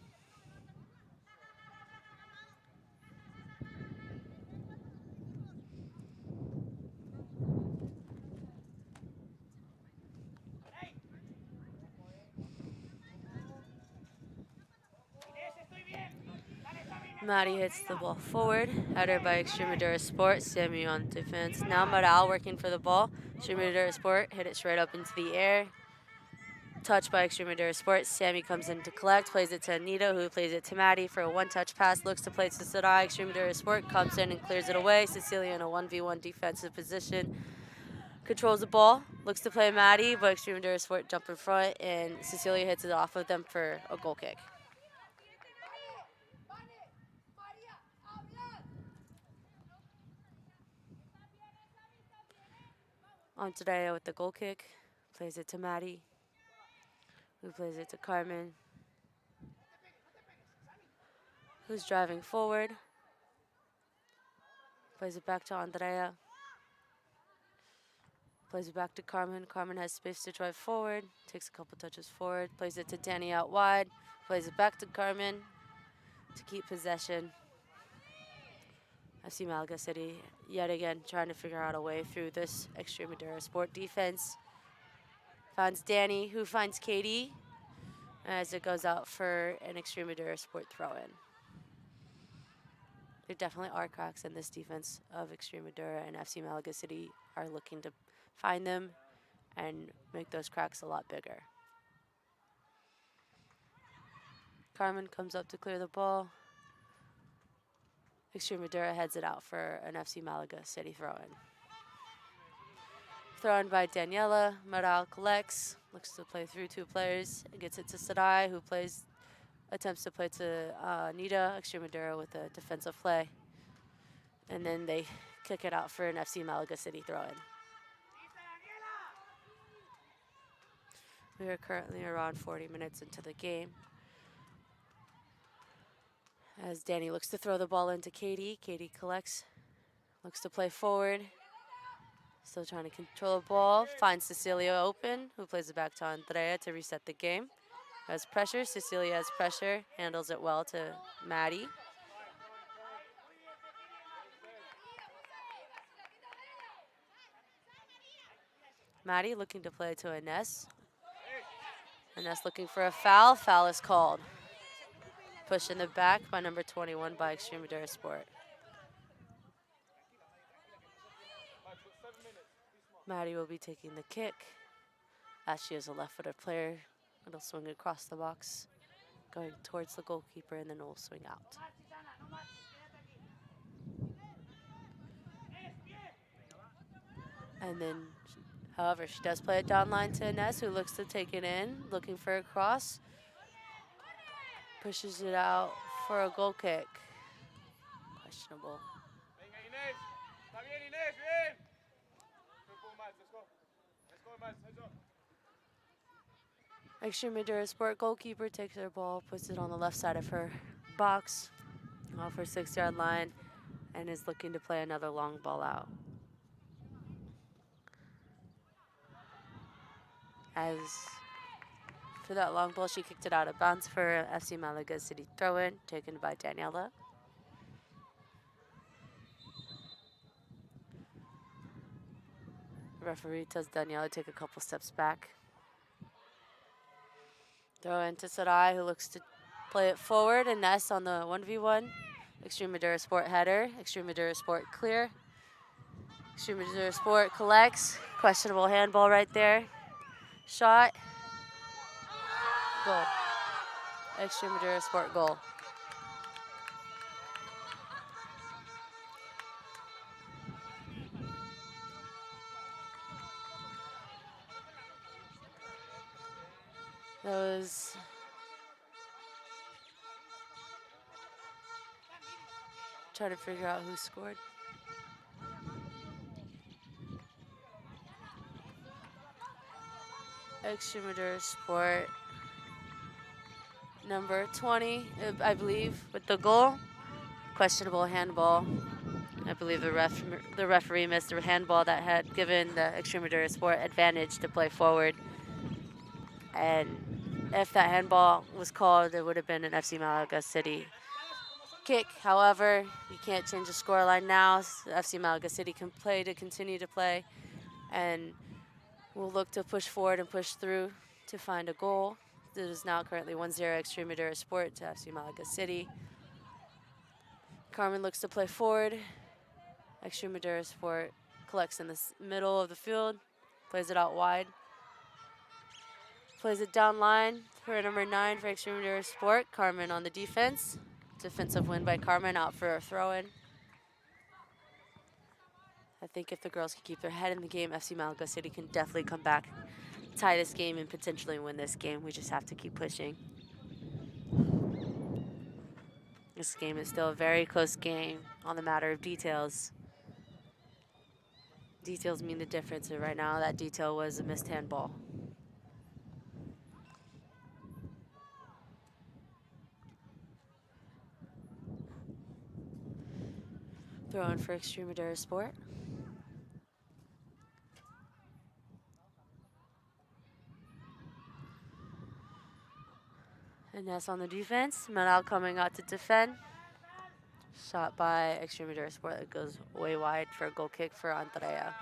Maddie hits the ball forward. Header by Extremadura Sport. Sammy on defense. Now Moral working for the ball. Extremadura Sport hit it straight up into the air. Touch by Extremadura Sport. Sammy comes in to collect. Plays it to Anita, who plays it to Maddie for a one-touch pass. Looks to play to Sarai. Extremadura Sport comes in and clears it away. Cecilia in a 1v1 defensive position. controls the ball, looks to play Maddie, but Extremadura Sport jump in front, and Cecilia hits it off of them for a goal kick. On today with the goal kick, plays it to Maddie, who plays it to Carmen, who's driving forward, plays it back to Andrea, plays it back to Carmen. Carmen has space to drive forward, takes a couple touches forward, plays it to Danny out wide, plays it back to Carmen to keep possession. I see Malaga City yet again trying to figure out a way through this Extremadura Sport defense. Finds Danny, who finds Katie, as it goes out for an Extremadura Sport throw-in. There definitely are cracks in this defense of Extremadura, and FC Malaga City are looking to find them and make those cracks a lot bigger. Carmen comes up to clear the ball. Extremadura heads it out for an FC Malaga City throw-in. Thrown by Daniela. Moral collects, looks to play through two players, and gets it to Sarai, who attempts to play to Nita. Extremadura with a defensive play. And then they kick it out for an FC Malaga City throw-in. We are currently around 40 minutes into the game. As Danny looks to throw the ball into Katie. Katie collects, looks to play forward. Still trying to control the ball. Finds Cecilia open, who plays it back to Andrea to reset the game. Has pressure. Cecilia has pressure. Handles it well to Maddie. Maddie looking to play to Ines. Ines looking for a foul. Foul is called. Pushed in the back by number 21 by Extremadura Sport. Maddie will be taking the kick, as she is a left-footed player. It'll swing across the box, going towards the goalkeeper, and then it will swing out. And then, however, she does play it down line to Ines, who looks to take it in, looking for a cross. Pushes it out for a goal kick. Questionable. Extremadura Sport goalkeeper takes her ball, puts it on the left side of her box, off her 6-yard line, and is looking to play another long ball out. As for that long ball, she kicked it out of bounds for FC Malaga City throw-in, taken by Daniela. The referee tells Daniela to take a couple steps back. Throw into Sarai, who looks to play it forward, and Ness on the 1v1. Extremadura Sport header. Extremadura Sport clear. Extremadura Sport collects. Questionable handball right there. Shot. Goal. Extremadura Sport goal. That was trying to figure out who scored. Extremadura Sport number 20, I believe, with the goal. Questionable handball. I believe the referee missed the handball that had given the Extremadura Sport advantage to play forward. And if that handball was called, it would have been an FC Malaga City kick. However, you can't change the scoreline now. So FC Malaga City can continue to play, and we'll look to push forward and push through to find a goal. It is now currently 1-0 Extremadura Sport to FC Malaga City. Carmen looks to play forward. Extremadura Sport collects in the middle of the field, plays it out wide. Plays it down line for number 9 for Extremadura Sport. Carmen on the defense. Defensive win by Carmen, out for a throw-in. I think if the girls can keep their head in the game, FC Malaga City can definitely come back, tie this game, and potentially win this game. We just have to keep pushing. This game is still a very close game on the matter of details. Details mean the difference, and right now that detail was a missed handball. Throw in for Extremadura Sport. And that's on the defense. Manal coming out to defend. Shot by Extremadura Sport that goes way wide for a goal kick for Andrea.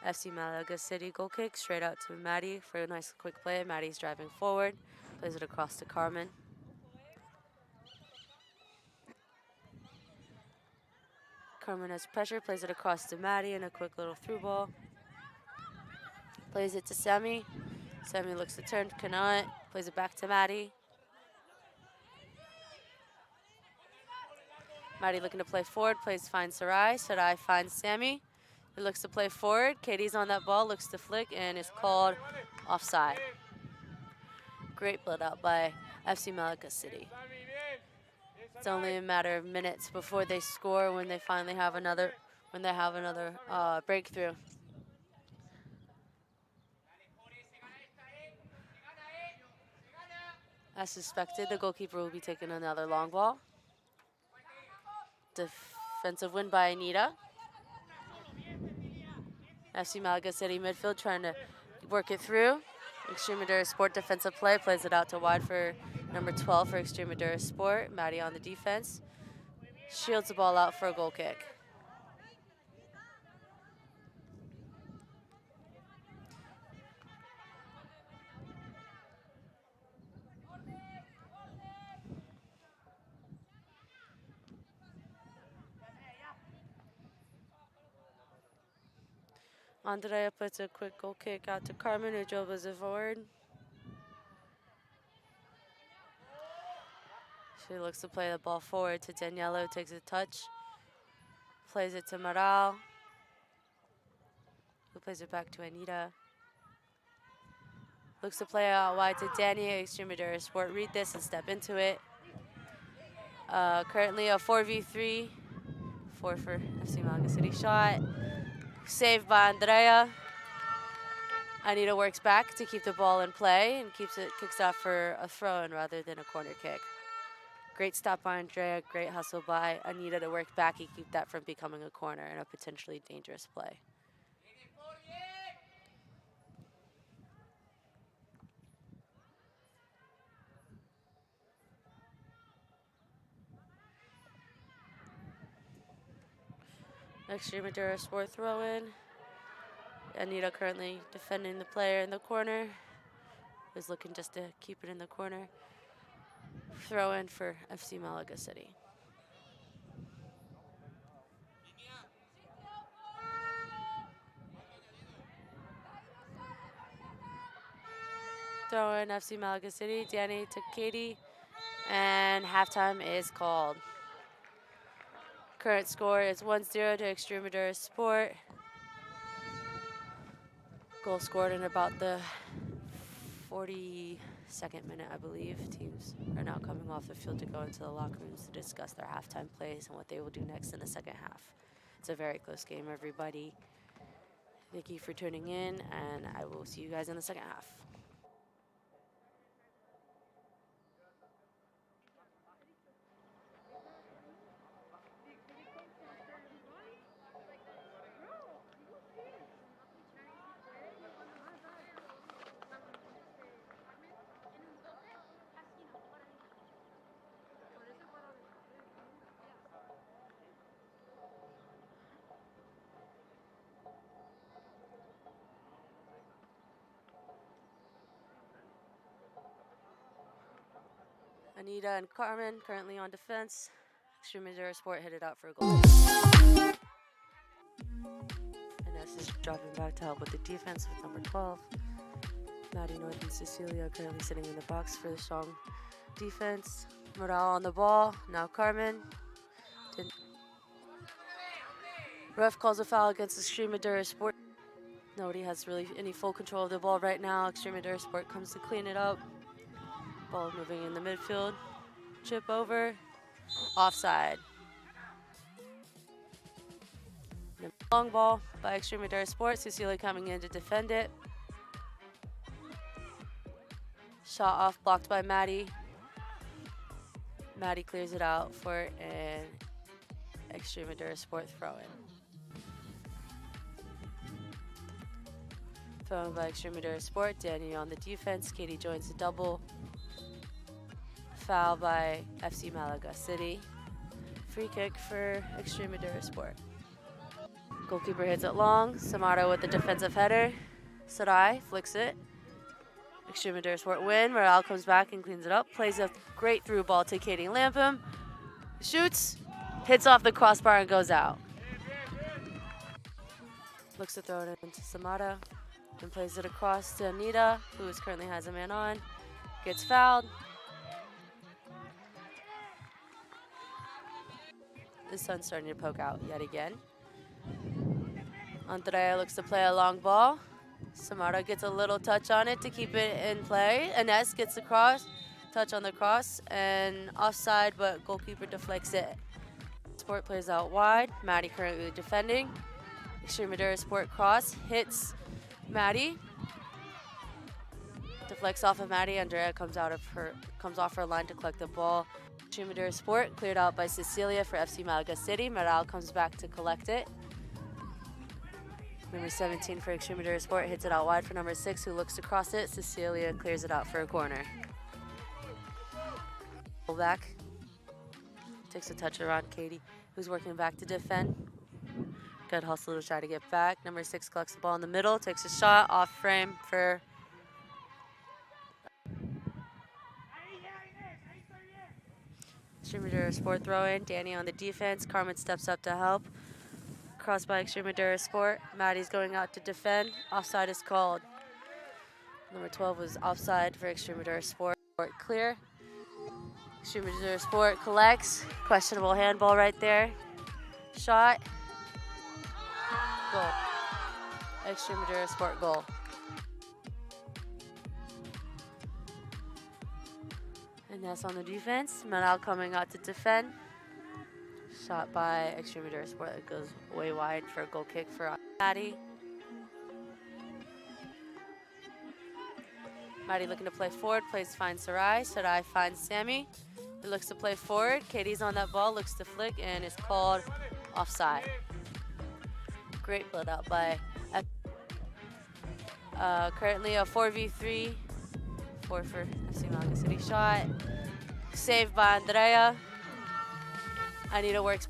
FC Malaga City goal kick straight out to Maddie for a nice quick play. Maddie's driving forward, plays it across to Carmen. Carmen has pressure, plays it across to Maddie and a quick little through ball. Plays it to Sammy. Sammy looks to turn, cannot. Plays it back to Maddie. Maddie looking to play forward, finds Sarai. Sarai finds Sammy. He looks to play forward. Katie's on that ball, looks to flick, and is called offside. Great build out by FC Malaga City. It's only a matter of minutes before they score when they finally have another breakthrough. As suspected, the goalkeeper will be taking another long ball. Defensive win by Anita. FC Malaga City midfield trying to work it through. Extremadura Sport defensive play, plays it out to wide for number 12 for Extremadura Sport. Maddie on the defense. Shields the ball out for a goal kick. Andrea puts a quick goal kick out to Carmen, who dribbles it forward. She looks to play the ball forward to Daniela, who takes a touch. Plays it to Maral, who plays it back to Anita. Looks to play out wide to Danny, Extremadura Sport. Read this and step into it. Currently a 4v3. 4 for FC Malaga City shot. Saved by Andrea. Anita works back to keep the ball in play and kicks off for a throw-in rather than a corner kick. Great stop by Andrea, great hustle by Anita to work back and keep that from becoming a corner and a potentially dangerous play. Extremadura Sport throw-in. Anita currently defending the player in the corner. Is looking just to keep it in the corner. Throw-in for FC Malaga City. Throw-in FC Malaga City. Danny to Katie. And halftime is called. Current score is 1-0 to Extremadura Sport. Goal scored in about the 42nd minute, I believe. Teams are now coming off the field to go into the locker rooms to discuss their halftime plays and what they will do next in the second half. It's a very close game, everybody. Thank you for tuning in, and I will see you guys in the second half. Anita and Carmen currently on defense. Extremadura Sport headed out for a goal. And that's just dropping back to help with the defense with number 12. Maddie North and Cecilia currently sitting in the box for the strong defense. Moral on the ball. Now Carmen. Ref calls a foul against Extremadura Sport. Nobody has really any full control of the ball right now. Extremadura Sport comes to clean it up. Ball moving in the midfield. Chip over. Offside. Long ball by Extremadura Sport. Cecilia coming in to defend it. Shot off, blocked by Maddie. Maddie clears it out for an Extremadura Sport throw-in. Thrown by Extremadura Sport. Danny on the defense. Katie joins the double. Foul by FC Malaga City. Free kick for Extremadura Sport. Goalkeeper hits it long. Samara with the defensive header. Sarai flicks it. Extremadura Sport win. Morale comes back and cleans it up. Plays a great through ball to Katie Lampum. Shoots. Hits off the crossbar and goes out. Looks to throw it into Samara. And plays it across to Anita, who currently has a man on. Gets fouled. The sun's starting to poke out yet again. Andrea looks to play a long ball. Samara gets a little touch on it to keep it in play. Ines gets the cross, touch on the cross, and offside, but goalkeeper deflects it. Sport plays out wide. Maddie currently defending. Extremadura Sport cross hits Maddie. Deflects off of Maddie. Andrea comes off her line to collect the ball. Extremadura Sport cleared out by Cecilia for FC Malaga City. Moral comes back to collect it. Number 17 for Extremadura Sport hits it out wide for number 6, who looks to cross it. Cecilia clears it out for a corner. Pull back. Takes a touch around Katie, who's working back to defend. Good hustle to try to get back. Number 6 collects the ball in the middle, takes a shot off frame for Extremadura Sport throw in. Danny on the defense. Carmen steps up to help. Cross by Extremadura Sport. Maddie's going out to defend. Offside is called. Number 12 was offside for Extremadura Sport. Clear. Extremadura Sport collects. Questionable handball right there. Shot. Goal. Extremadura Sport goal. And that's on the defense. Manal coming out to defend. Shot by Extremadura Sport that goes way wide for a goal kick for Maddie. Maddie looking to play forward, finds Sarai. Sarai finds Sammy. He looks to play forward. Katie's on that ball, looks to flick, and is called offside. Great build out by currently a 4v3. 4 for FC Malaga City shot. Saved by Andrea. Anita works.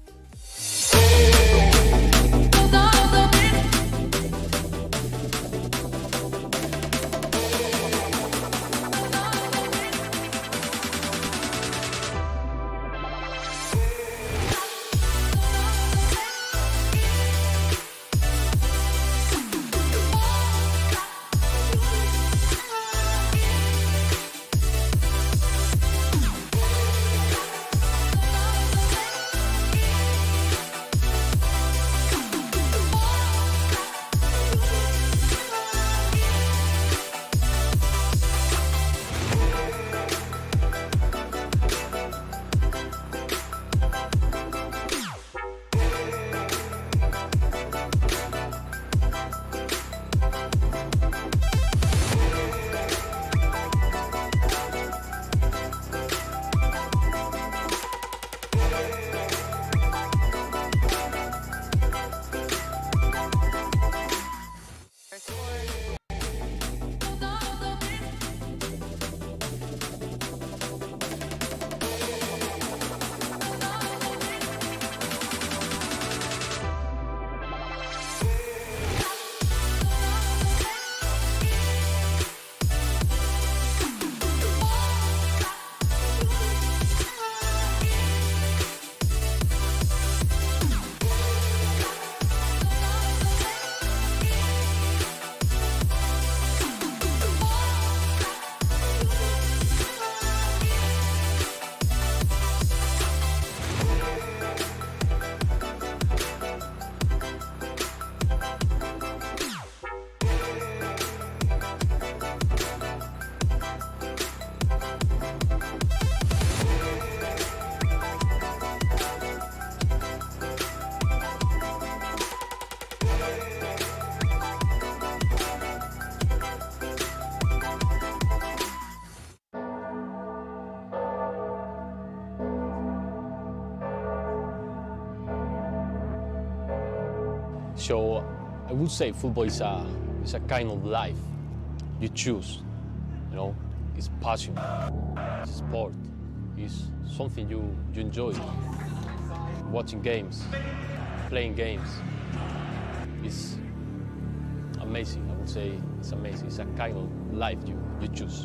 So I would say football is a kind of life you choose. You know, it's passion, it's sport, it's something you enjoy. Watching games, playing games, it's amazing. I would say it's amazing. It's a kind of life you choose.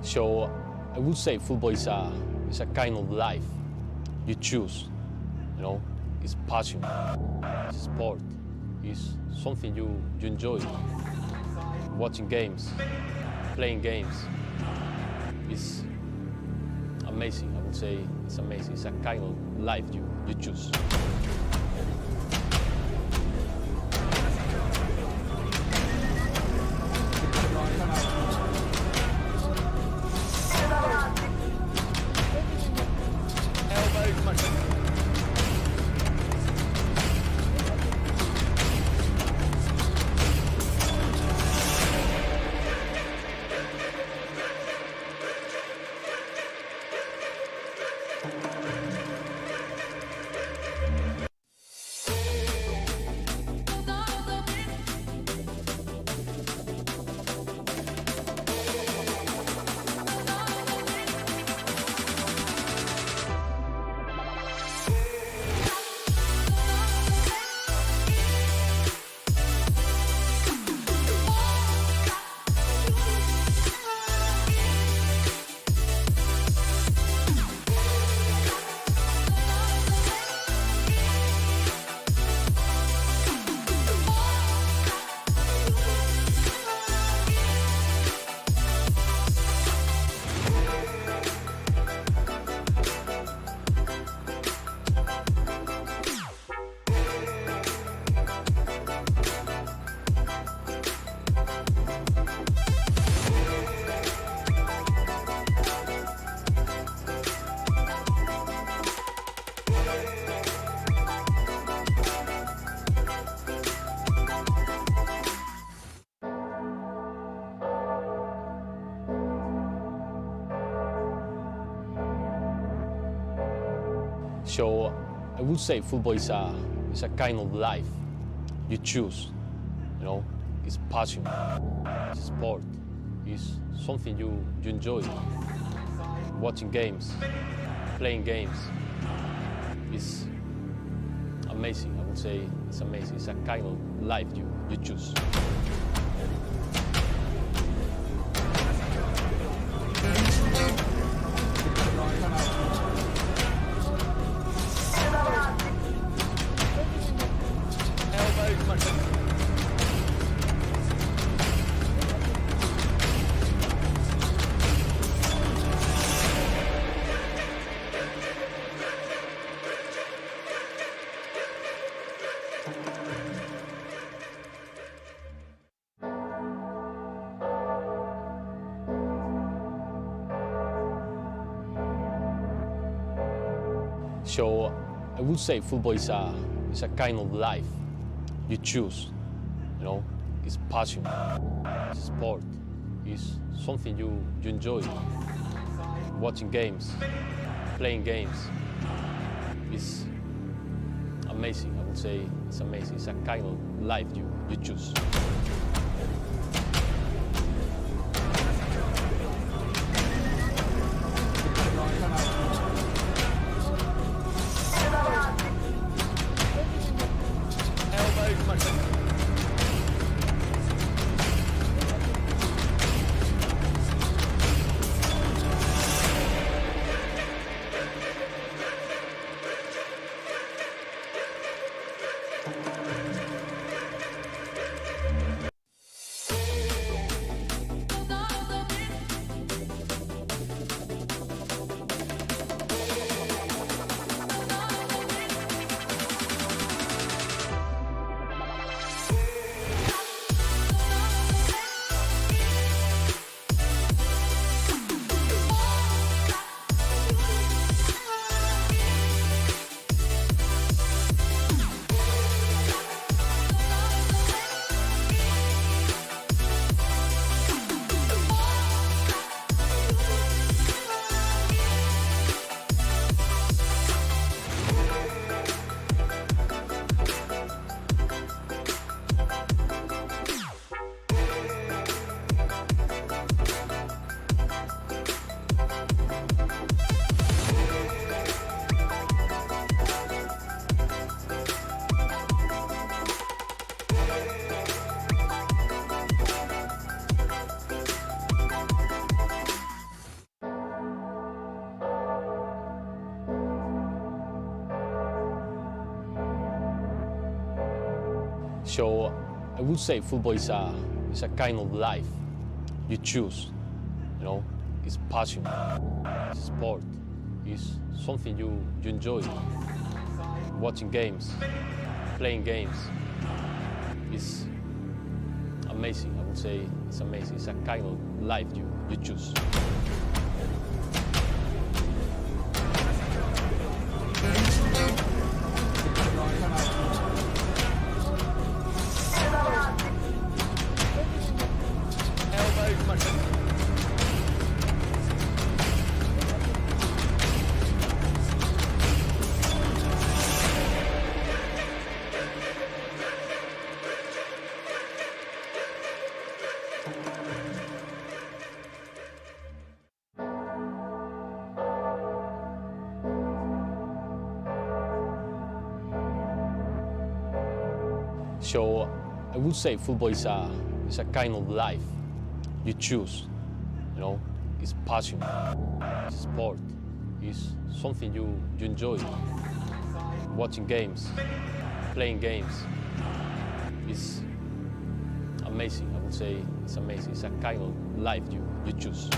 So I would say football is a kind of life you choose. You know, it's passion, it's sport, it's something you enjoy. Watching games, playing games, it's amazing. I would say it's amazing. It's a kind of life you choose. So I would say football is a kind of life you choose. You know, it's passion, it's sport, it's something you enjoy. Watching games, playing games, it's amazing. I would say it's amazing. It's a kind of life you choose. So I would say football is a kind of life you choose. You know, it's passion, it's sport, it's something you enjoy. Watching games, playing games, it's amazing. I would say it's amazing. It's a kind of life you choose. So I would say football is a kind of life you choose. You know, it's passion, it's sport, it's something you enjoy. Watching games, playing games, it's amazing. I would say it's amazing. It's a kind of life you choose. So I would say football is a kind of life you choose. You know, it's passion, it's sport, it's something you enjoy. Watching games, playing games, it's amazing. I would say it's amazing. It's a kind of life you choose.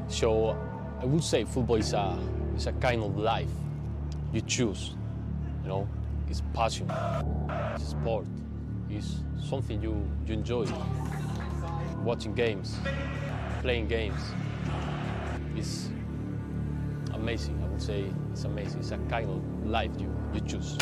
So I would say football is a kind of life you choose. You know, it's passion, it's sport, it's something you enjoy. Watching games, playing games, it's amazing. I would say it's amazing. It's a kind of life you choose.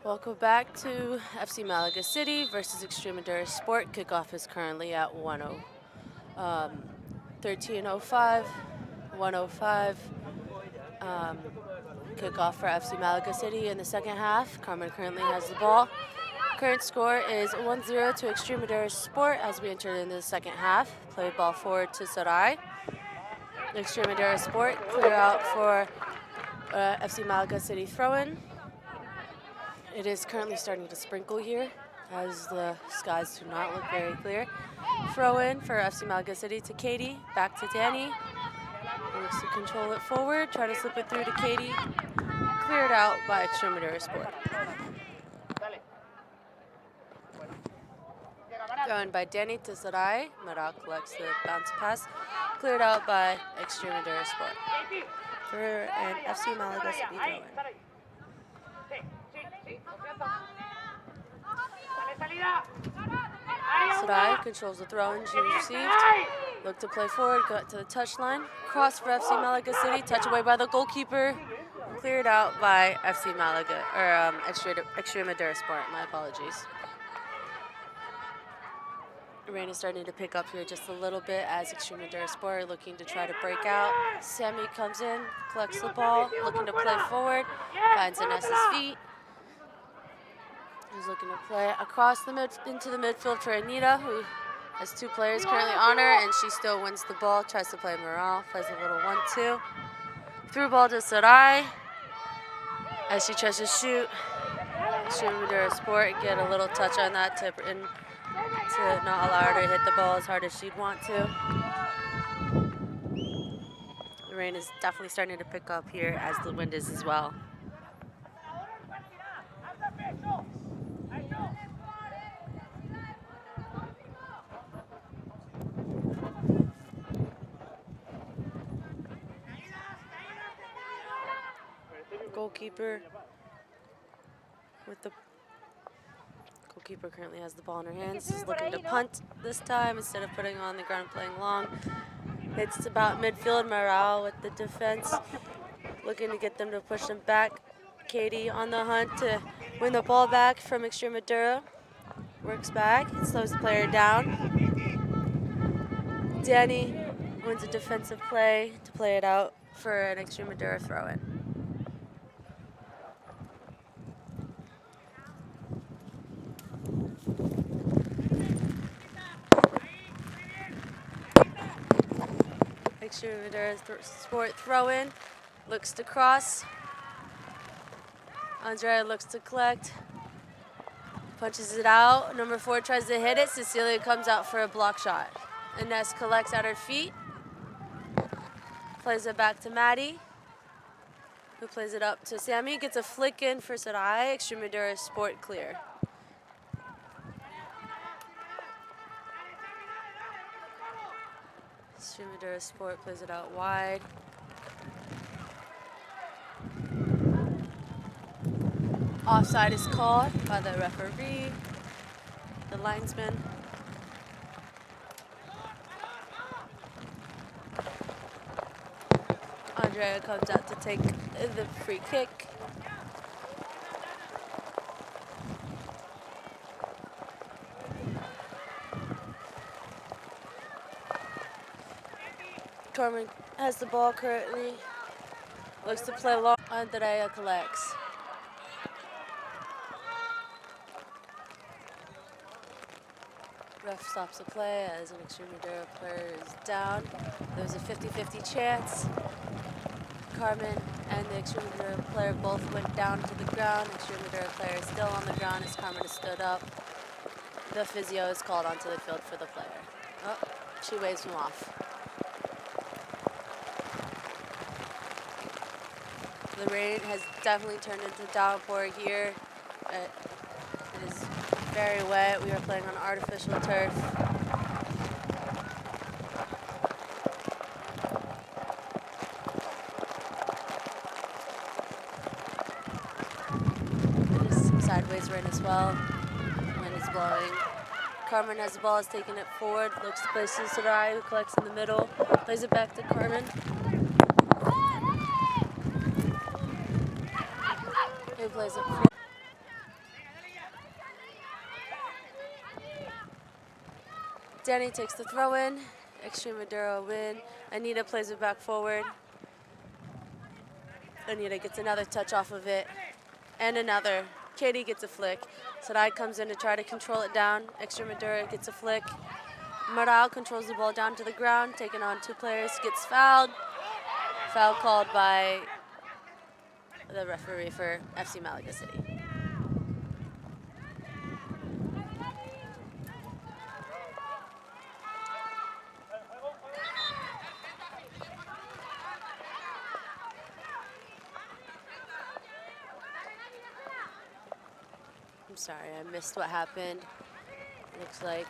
Welcome back to FC Malaga City versus Extremadura Sport. Kickoff is currently at 13:05, 1:05. Kickoff for FC Malaga City in the second half. Carmen currently has the ball. Current score is 1-0 to Extremadura Sport as we enter into the second half. Play ball forward to Sarai. Extremadura Sport clear out for FC Malaga City throw-in. It is currently starting to sprinkle here as the skies do not look very clear. Throw-in for FC Malaga City to Katie, back to Danny. Looks to control it forward, try to slip it through to Katie. Cleared out by Extremadura Sport. Thrown by Danny to Sarai. Maral collects the bounce pass. Cleared out by Extremadura Sport. For an FC Malaga City throw-in. Sarai controls the throw-in she received. Look to play forward, got to the touchline. Cross for FC Malaga City, touch away by the goalkeeper. Cleared out by FC Malaga, or Extremadura Sport, my apologies. The rain is starting to pick up here just a little bit as Extremadura Sport are looking to try to break out. Sammy comes in, collects the ball, looking to play forward, finds Inessa's feet. He's looking to play across into the midfield for Anita, who has two players currently on her, and she still wins the ball, tries to play Morale, plays a little 1-2. Through ball to Sarai as she tries to shoot. Extremadura Sport get a little touch on that to not allow her to hit the ball as hard as she'd want to. The rain is definitely starting to pick up here as the wind is as well. Goalkeeper currently has the ball in her hands. She's looking to punt this time instead of putting on the ground and playing long. It's about midfield. Morale with the defense, looking to get them to push them back. Katie on the hunt to win the ball back from Extremadura. Works back, slows the player down. Danny wins a defensive play to play it out for an Extremadura throw-in. Extremadura Sport throw-in, looks to cross. Andrea looks to collect, punches it out. Number 4 tries to hit it. Cecilia comes out for a block shot. Ines collects at her feet, plays it back to Maddie, who plays it up to Sammy. Gets a flick in for Sarai. Extremadura Sport clear. Extremadura Sport plays it out wide. Offside is called by the referee, the linesman. Andrea comes out to take the free kick. Carmen has the ball currently. Looks to play long. Andrea collects. Ref stops the play as an Extremadura player is down. There was a 50-50 chance. Carmen and the Extremadura player both went down to the ground. Extremadura player is still on the ground as Carmen has stood up. The physio is called onto the field for the player. Oh, she waves him off. The rain has definitely turned into downpour here. It is very wet. We are playing on artificial turf. It is some sideways rain as well. Wind is blowing. Carmen has the ball, is taking it forward. Looks to play Sarai, who collects in the middle. Plays it back to Carmen. Who plays it forward. Danny takes the throw in. Extremadura win. Anita plays it back forward. Anita gets another touch off of it. And another. Katie gets a flick. Sarai comes in to try to control it down. Extremadura gets a flick. Morale controls the ball down to the ground, taking on 2 players, gets fouled. Foul called by the referee for FC Malaga City. I'm sorry, I missed what happened. Looks like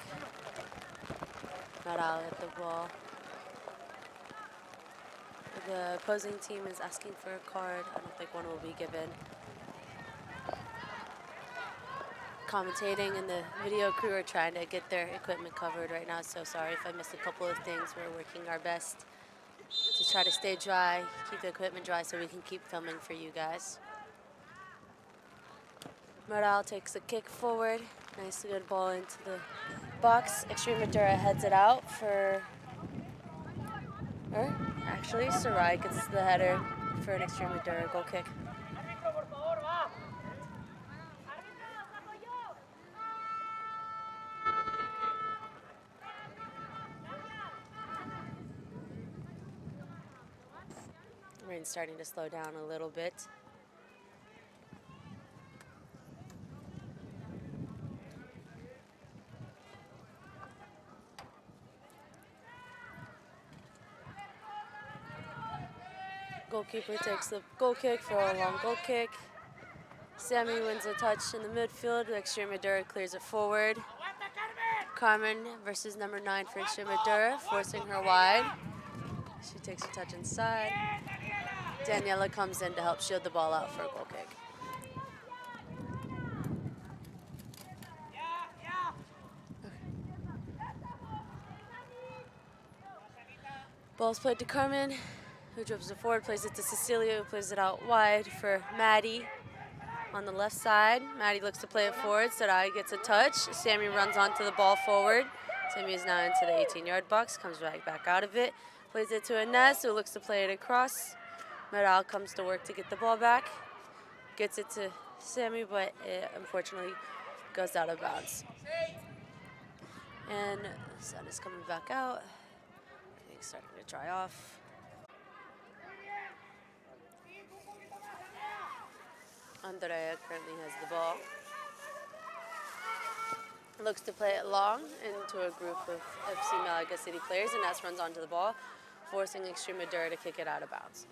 not out at the ball. The opposing team is asking for a card. I don't think one will be given. Commentating and the video crew are trying to get their equipment covered right now. So sorry if I missed a couple of things. We're working our best to try to stay dry, keep the equipment dry so we can keep filming for you guys. Moral takes a kick forward. Nice good ball into the box. Extremadura heads it out for, or actually Sarai gets the header for an Extremadura goal kick. Rain's starting to slow down a little bit. Goalkeeper takes the goal kick for a long goal kick. Sammy wins a touch in the midfield. Extremadura clears it forward. Carmen versus number 9 for Extremadura, forcing her wide. She takes a touch inside. Daniela comes in to help shield the ball out for a goal kick. Ball's played to Carmen, who dribbles it forward, plays it to Cecilia, who plays it out wide for Maddie on the left side. Maddie looks to play it forward. Sarai gets a touch. Sammy runs onto the ball forward. Sammy is now into the 18-yard box, comes right back out of it. Plays it to Inez, who looks to play it across. Meral comes to work to get the ball back. Gets it to Sammy, but it unfortunately goes out of bounds. And the sun is coming back out. Everything's starting to dry off. Andrea currently has the ball. Looks to play it long into a group of FC Malaga City players, and Ness runs onto the ball, forcing Extremadura to kick it out of bounds.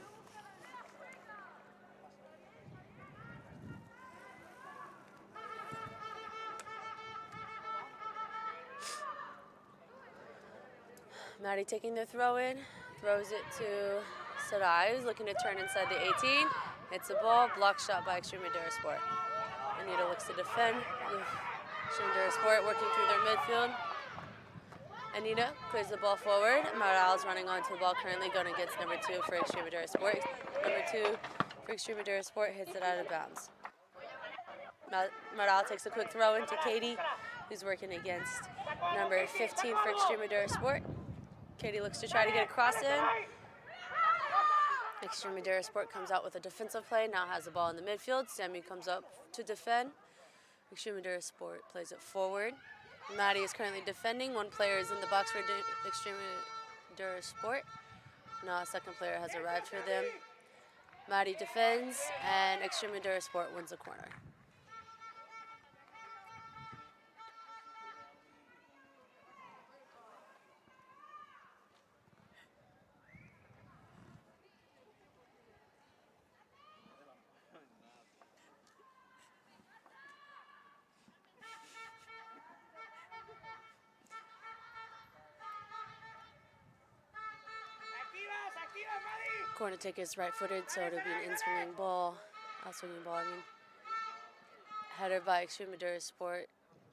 Maddie taking the throw in, throws it to Sarai, who's looking to turn inside the 18. Hits the ball, block shot by Extremadura Sport. Anita looks to defend. Extremadura Sport working through their midfield. Anita clears the ball forward. Moral's running onto the ball, currently going against number 2 for Extremadura Sport. Number 2 for Extremadura Sport hits it out of bounds. Moral takes a quick throw into Katie, who's working against number 15 for Extremadura Sport. Katie looks to try to get a cross in. Extremadura Sport comes out with a defensive play, now has the ball in the midfield. Sammy comes up to defend. Extremadura Sport plays it forward. Maddie is currently defending. One player is in the box for Extremadura Sport. Now a second player has arrived for them. Maddie defends, and Extremadura Sport wins a corner. Corner take is right-footed, so it'll be an in-swinging ball, out-swinging ball, I mean. Header by Extremadura Sport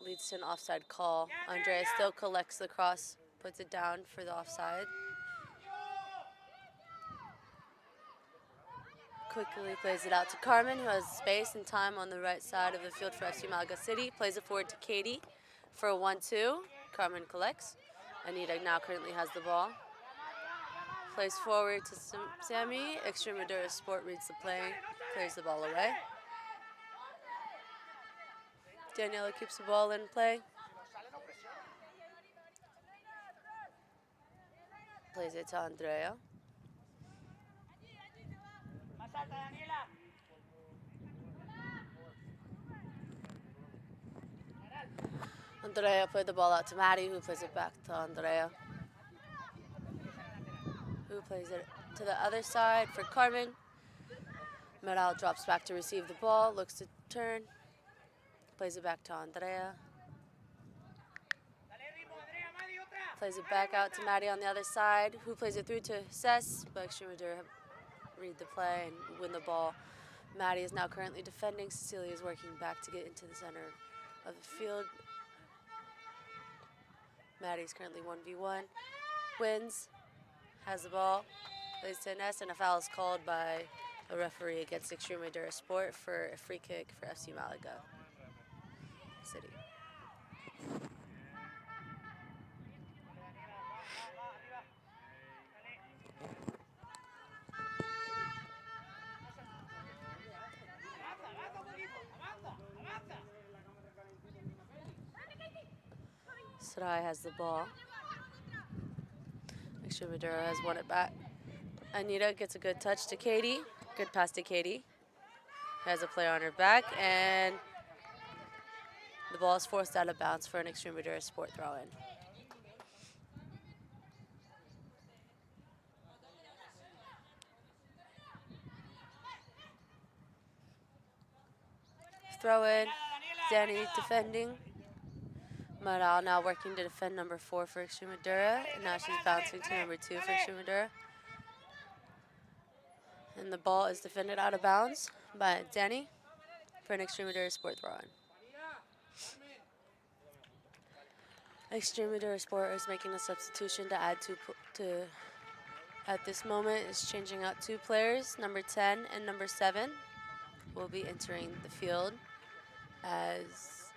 leads to an offside call. Andrea still collects the cross, puts it down for the offside. Quickly plays it out to Carmen, who has space and time on the right side of the field for FC Malaga City. Plays it forward to Katie for a 1-2. Carmen collects. Anita now currently has the ball. Plays forward to Sammy. Extremadura Sport reads the play, clears the ball away. Daniela keeps the ball in play. Plays it to Andrea. Andrea played the ball out to Maddie, who plays it back to Andrea, who plays it to the other side for Carmen. Meral drops back to receive the ball, looks to turn, plays it back to Andrea. Plays it back out to Maddie on the other side, who plays it through to Cess, but Extremadura read the play and win the ball. Maddie is now currently defending. Cecilia is working back to get into the center of the field. Maddie is currently 1v1. Wins, has the ball, plays to Ines, and a foul is called by a referee against Extremadura Sport for a free kick for FC Malaga City. Sarai has the ball. Extremadura has won it back. Anita gets a good touch to Katie. Good pass to Katie. Has a player on her back, and the ball is forced out of bounds for an Extremadura Sport throw-in. Throw-in. Danny defending. Maral now working to defend number 4 for Extremadura, and now she's bouncing to number 2 for Extremadura. And the ball is defended out of bounds by Danny for an Extremadura Sport throw-in. Extremadura Sport is making a substitution to add at this moment is changing out 2 players. Number 10 and number 7 will be entering the field as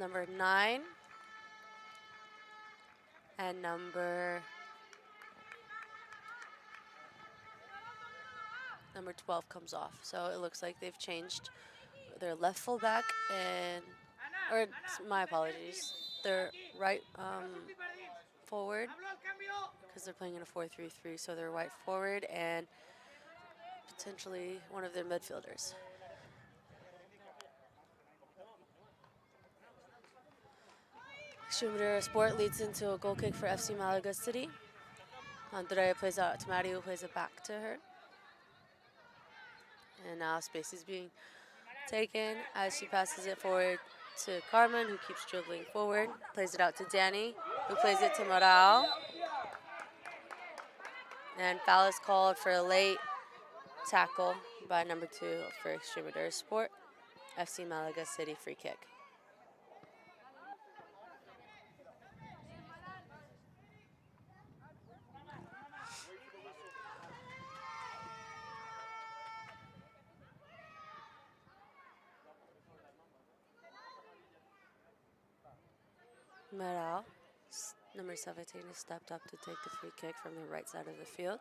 number 9 and number 12 comes off. So it looks like they've changed their left fullback or my apologies, their right forward, because they're playing in a 4-3-3, so they're right forward and potentially one of their midfielders. Extremadura Sport leads into a goal kick for FC Malaga City. Andrea plays out to Maddie, who plays it back to her. And now space is being taken as she passes it forward to Carmen, who keeps dribbling forward. Plays it out to Danny, who plays it to Moral. And foul is called for a late tackle by number 2 for Extremadura Sport. FC Malaga City free kick. Meral, number 17, has stepped up to take the free kick from the right side of the field.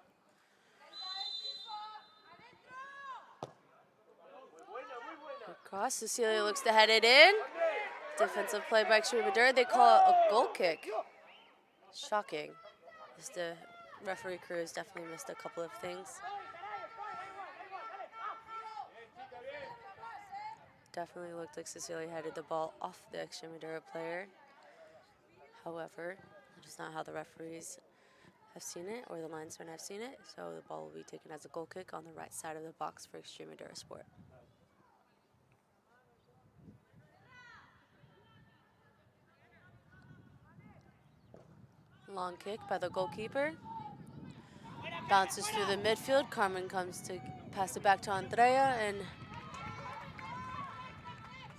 Across, Cecilia looks to head it in. Defensive play by Extremadura. They call it a goal kick. Shocking. The referee crew has definitely missed a couple of things. Definitely looked like Cecilia headed the ball off the Extremadura player. However, that's not how the referees have seen it or the linesmen have seen it, so the ball will be taken as a goal kick on the right side of the box for Extremadura Sport. Long kick by the goalkeeper. Bounces through the midfield. Carmen comes to pass it back to Andrea, and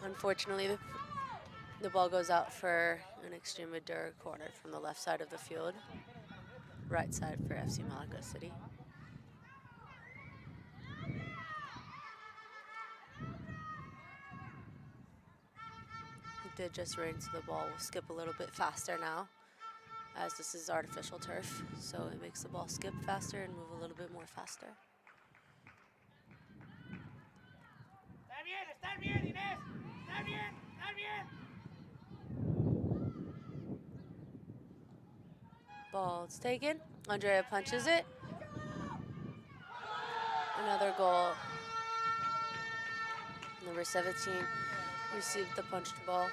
unfortunately the ball goes out for an Extremadura corner from the left side of the field. Right side for FC Malaga City. It did just rain, so the ball will skip a little bit faster now, as this is artificial turf, so it makes the ball skip faster and move a little bit more faster. Ball's taken. Andrea punches it. Another goal. Number 17 received the punched ball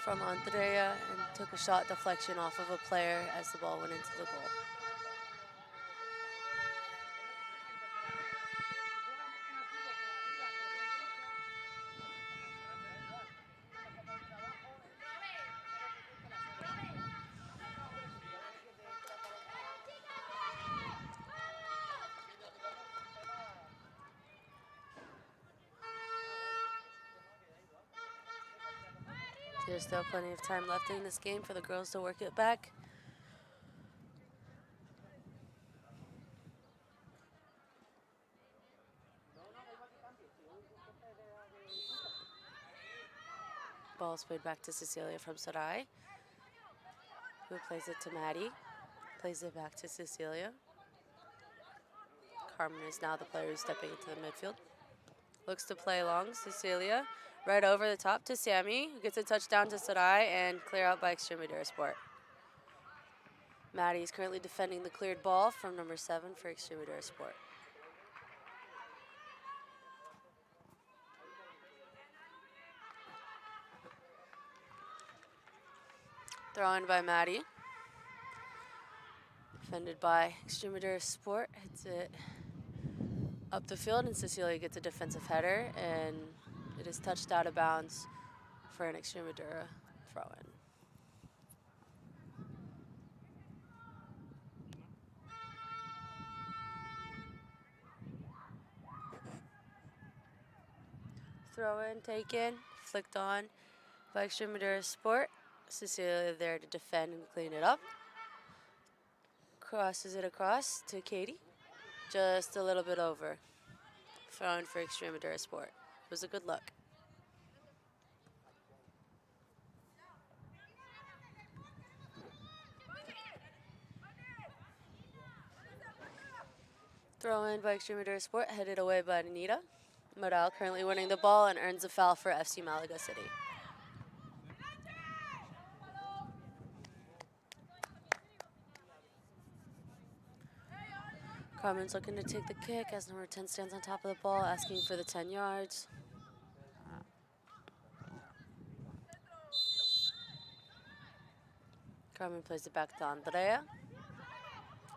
from Andrea and took a shot deflection off of a player as the ball went into the goal. There's still plenty of time left in this game for the girls to work it back. Ball's played back to Cecilia from Sarai, who plays it to Maddie. Plays it back to Cecilia. Carmen is now the player who's stepping into the midfield. Looks to play long. Cecilia right over the top to Sammy, who gets a touchdown to Sarai and clear out by Extremadura Sport. Maddie is currently defending the cleared ball from number 7 for Extremadura Sport. Throw in by Maddie. Defended by Extremadura Sport. Hits it up the field, and Cecilia gets a defensive header, and it is touched out of bounds for an Extremadura throw-in. Throw-in taken, flicked on by Extremadura Sport. Cecilia there to defend and clean it up. Crosses it across to Katie. Just a little bit over. Throw-in for Extremadura Sport. It was a good look. Throw in by Extremadura Sport, headed away by Anita. Moral currently winning the ball and earns a foul for FC Malaga City. Carmen's looking to take the kick as number 10 stands on top of the ball, asking for the 10 yards. Carmen plays it back to Andrea.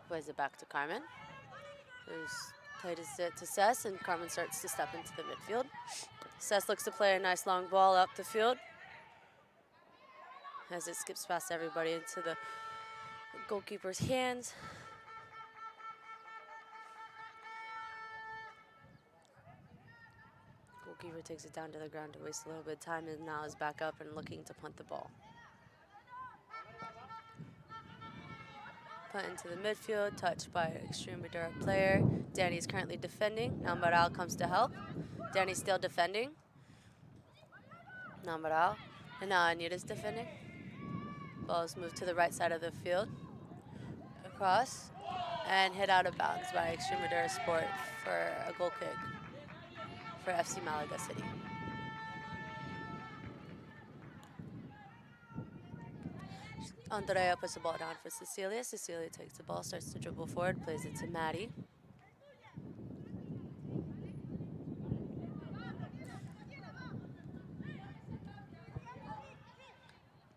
Plays it back to Carmen, who's played it to Cess, and Carmen starts to step into the midfield. Cess looks to play a nice long ball up the field as it skips past everybody into the goalkeeper's hands. Goalkeeper takes it down to the ground to waste a little bit of time, and now is back up and looking to punt the ball. Punt into the midfield, touched by an Extremadura player. Danny's currently defending. Now Moral comes to help. Danny's still defending. Now Moral. And now Anita's defending. Ball is moved to the right side of the field. Across. And hit out of bounds by Extremadura Sport for a goal kick for FC Malaga City. Andrea puts the ball down for Cecilia. Cecilia takes the ball, starts to dribble forward, plays it to Maddie.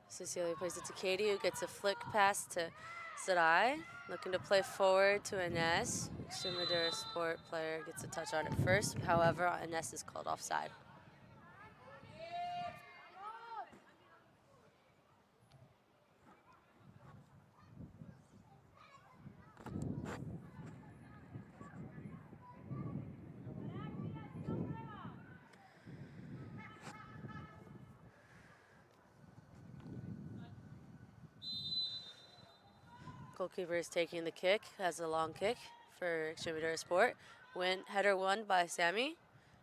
Cecilia plays it to Katie, who gets a flick pass to Sarai. Looking to play forward to Ines. Extremadura Sport player gets a touch on it first. However, Ines is called offside. Goalkeeper is taking the kick, has a long kick for Extremadura Sport. Header won by Sammy.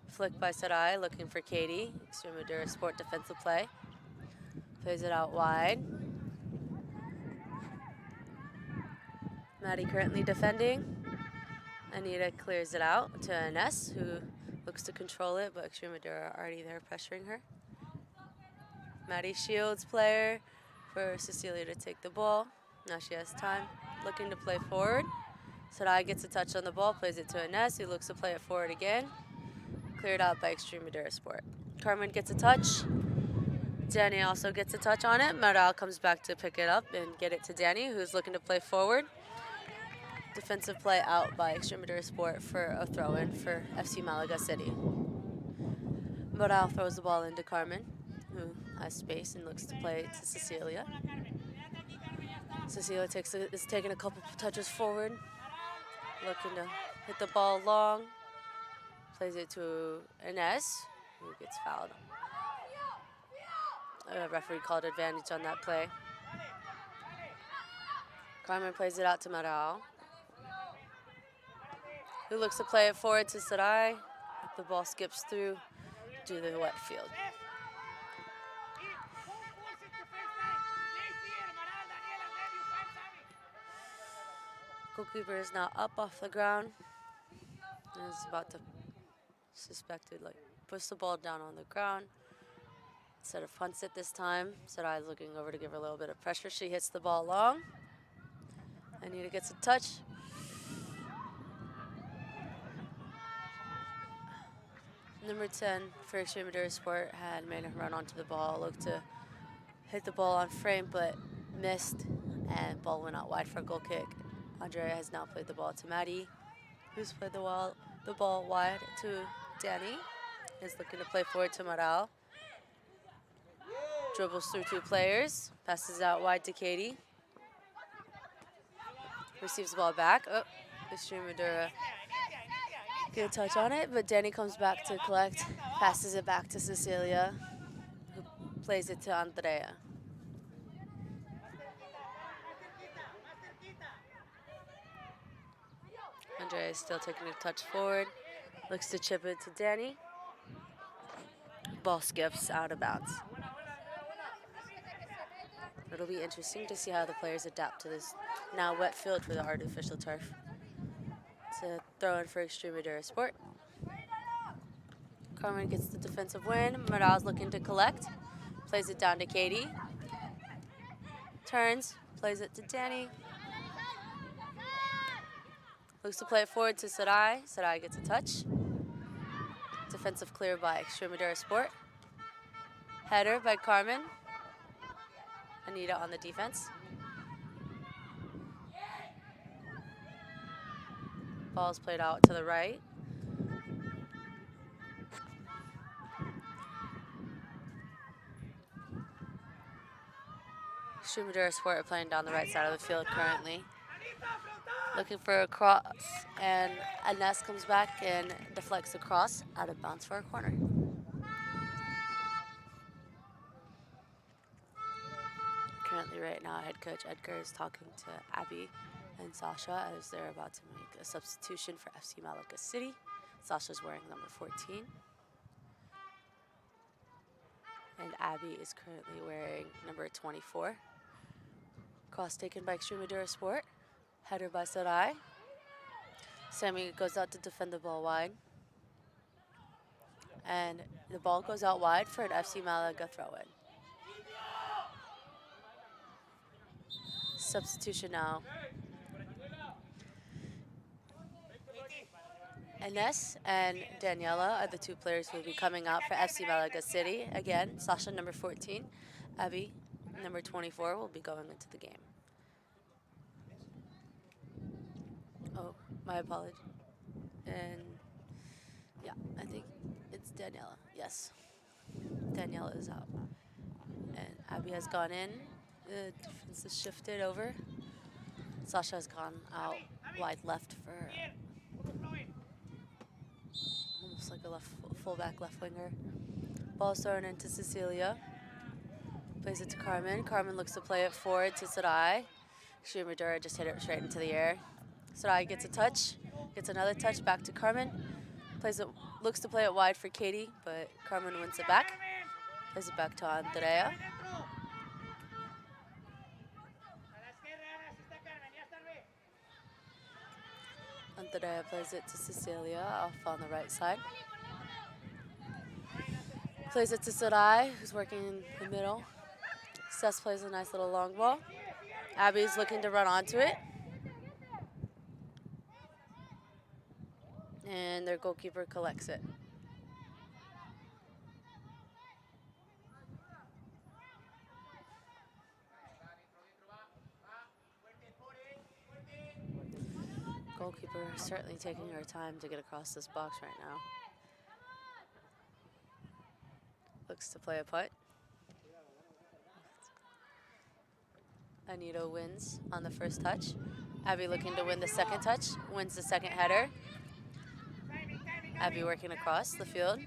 Flick by Sarai, looking for Katie. Extremadura Sport defensive play. Plays it out wide. Maddie currently defending. Anita clears it out to Ines, who looks to control it, but Extremadura are already there pressuring her. Maddie shields player for Cecilia to take the ball. Now she has time, looking to play forward. Sarai gets a touch on the ball, plays it to Ines, who looks to play it forward again. Cleared out by Extremadura Sport. Carmen gets a touch. Danny also gets a touch on it. Maral comes back to pick it up and get it to Danny, who's looking to play forward. Defensive play out by Extremadura Sport for a throw-in for FC Malaga City. Maral throws the ball into Carmen, who has space and looks to play to Cecilia. Cecilia is taking a couple touches forward, looking to hit the ball long. Plays it to Ines, who gets fouled. A referee called advantage on that play. Carmen plays it out to Maral, who looks to play it forward to Sarai. The ball skips through to the wet field. Goalkeeper is now up off the ground and is about to push the ball down on the ground. Instead of punts it this time, Sarai is looking over to give her a little bit of pressure. She hits the ball long. Anita gets a touch. Number 10 for Extremadura Sport had made a run onto the ball, looked to hit the ball on frame, but missed, and ball went out wide for a goal kick. Andrea has now played the ball to Maddie, who's played the ball wide to Danny, is looking to play forward to Maral. Dribbles through two players, passes out wide to Katie. Receives the ball back. Oh, Extremadura get a touch on it, but Danny comes back to collect, passes it back to Cecilia, who plays it to Andrea. Andrea is still taking a touch forward, looks to chip it to Danny. Ball skips out of bounds. It'll be interesting to see how the players adapt to this now wet field for the artificial turf. It's a throw in for Extremadura Sport. Carmen gets the defensive win. Maral's looking to collect. Plays it down to Katie. Turns, plays it to Danny. Looks to play it forward to Sarai. Sarai gets a touch. Defensive clear by Extremadura Sport. Header by Carmen. Anita on the defense. Ball's played out to the right. Extremadura Sport are playing down the right side of the field currently. Looking for a cross, and Ines comes back and deflects a cross out of bounds for a corner. Currently right now, head coach Edgar is talking to Abby and Sasha as they're about to make a substitution for FC Malaga City. Sasha's wearing number 14. And Abby is currently wearing number 24. Cross taken by Extremadura Sport. Header by Sarai. Sammy goes out to defend the ball wide. And the ball goes out wide for an FC Malaga throw-in. Substitution now. Ines and Daniela are the two players who will be coming out for FC Malaga City. Again, Sasha, number 14. Abby, number 24, will be going into the game. Oh, my apologies. And yeah, I think it's Daniela. Yes, Daniela is out. And Abby has gone in. The defense is shifted over. Sasha has gone out wide left for almost like a fullback left winger. Ball thrown into Cecilia. Plays it to Carmen. Carmen looks to play it forward to Sarai. Extremadura just hit it straight into the air. Sarai gets a touch, gets another touch back to Carmen. Looks to play it wide for Katie, but Carmen wins it back. Plays it back to Andrea. Andrea plays it to Cecilia off on the right side. Plays it to Sarai, who's working in the middle. Cess plays a nice little long ball. Abby's looking to run onto it. And their goalkeeper collects it. Goalkeeper is certainly taking her time to get across this box right now. Looks to play a putt. Anita wins on the first touch. Abby looking to win the second touch, wins the second header. Abby working across the field.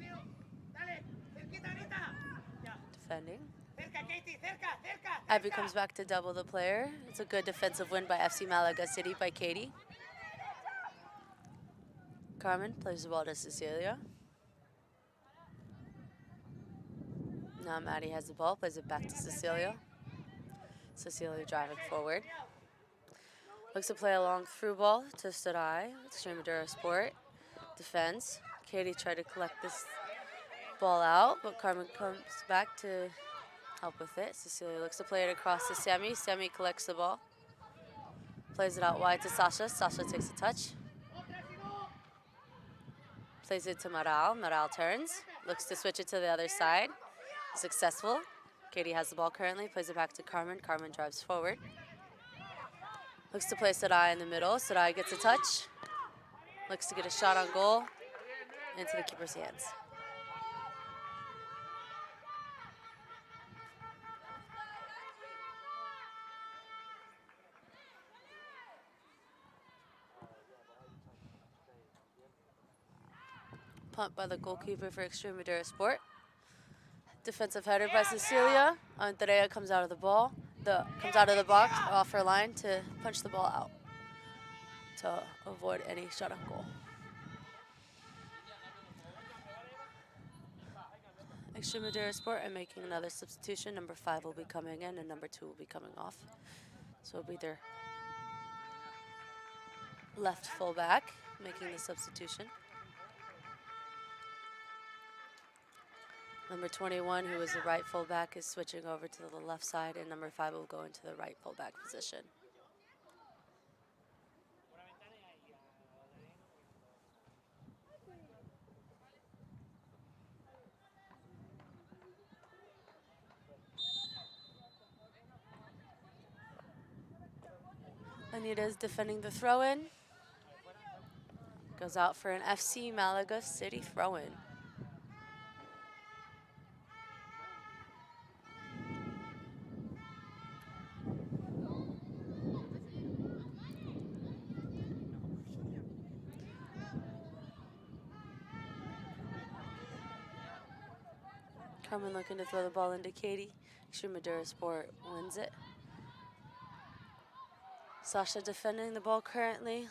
Defending. Abby comes back to double the player. It's a good defensive win by FC Malaga City by Katie. Carmen plays the ball to Cecilia. Now Maddie has the ball, plays it back to Cecilia. Cecilia driving forward. Looks to play a long through ball to Sarai. Extremadura Sport. Defends. Katie tried to collect this ball out, but Carmen comes back to help with it. Cecilia looks to play it across to Sammy. Sammy collects the ball. Plays it out wide to Sasha. Sasha takes a touch. Plays it to Maral. Maral turns. Looks to switch it to the other side. Successful. Katie has the ball currently. Plays it back to Carmen. Carmen drives forward. Looks to play Sarai in the middle. Sarai gets a touch. Looks to get a shot on goal into the keeper's hands. Punt by the goalkeeper for Extremadura Sport. Defensive header by Cecilia. Andrea comes out of the ball. Comes out of the box off her line to punch the ball out to avoid any shot on goal. Extremadura Sport are making another substitution. Number 5 will be coming in and number 2 will be coming off. So it'll be their left fullback making the substitution. Number 21, who is the right fullback, is switching over to the left side, and number 5 will go into the right fullback position. Anita is defending the throw-in. Goes out for an FC Malaga City throw-in. Carmen looking to throw the ball into Katie. Extremadura Sport wins it. Sasha defending the ball currently.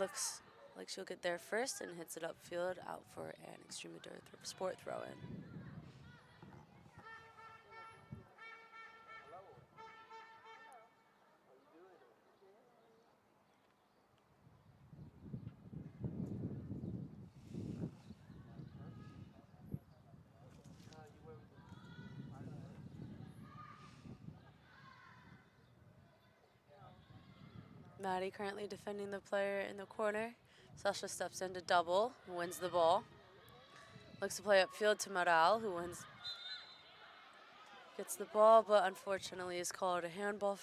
Looks like she'll get there first and hits it upfield out for an Extremadura Sport throw-in. Maddie currently defending the player in the corner. Sasha steps in to double, wins the ball. Looks to play upfield to Maral, who gets the ball, but unfortunately is called a handball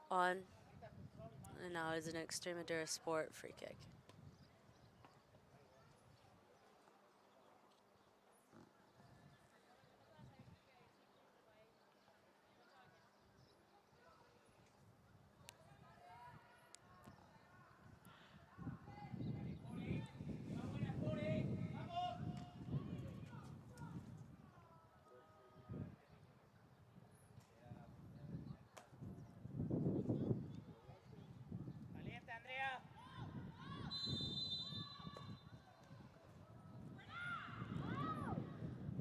on. And now is an Extremadura Sport free kick.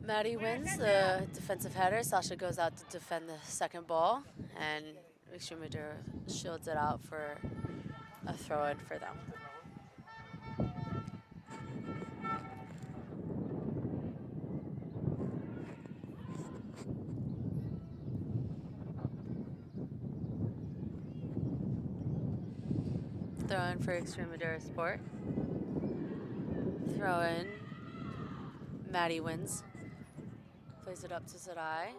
Maddie wins the defensive header. Sasha goes out to defend the second ball, and Extremadura shields it out for a throw-in for them. Throw-in for Extremadura Sport. Throw in. Maddie wins. Plays it up to Sarai.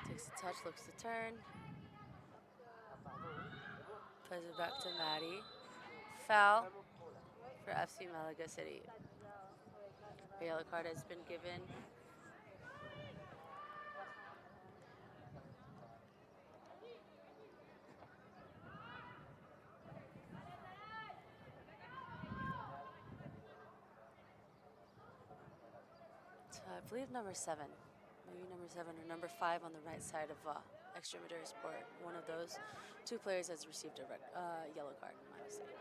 Takes a touch, looks to turn. Plays it back to Maddie. Foul for FC Malaga City. A yellow card has been given. I believe number 7. Maybe number 7 or number 5 on the right side of Extremadura Sport. One of those two players has received a yellow card, my mistake.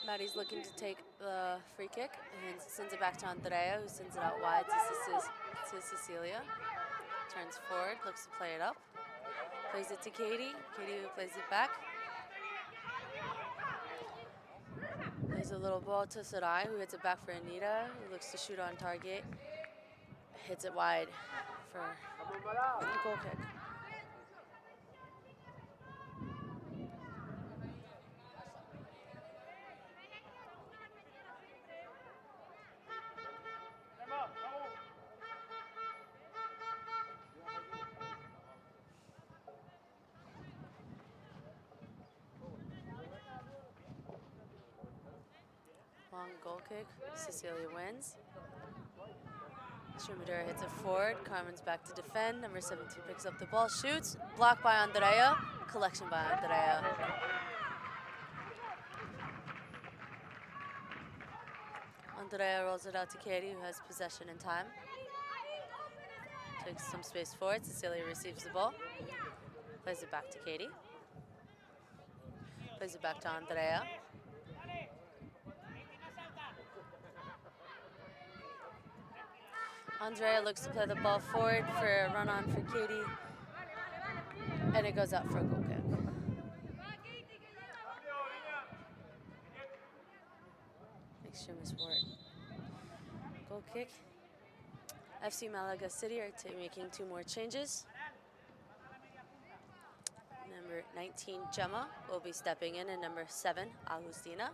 Maddie's looking to take the free kick and sends it back to Andrea, who sends it out wide to Cecilia. Turns forward, looks to play it up. Plays it to Katie. Katie who plays it back. Plays a little ball to Sarai, who hits it back for Anita, who looks to shoot on target. Hits it wide for a goal kick. Long goal kick. Cecilia wins. Extremadura hits it forward. Carmen's back to defend. Number 17 picks up the ball, shoots. Blocked by Andrea. Collection by Andrea. Andrea rolls it out to Katie, who has possession in time. Takes some space forward. Cecilia receives the ball. Plays it back to Katie. Plays it back to Andrea. Andrea looks to play the ball forward for a run-on for Katie. And it goes out for a goal kick. Extreme sport. Goal kick. FC Malaga City are making 2 more changes. Number 19, Gemma, will be stepping in, and number 7, Agustina.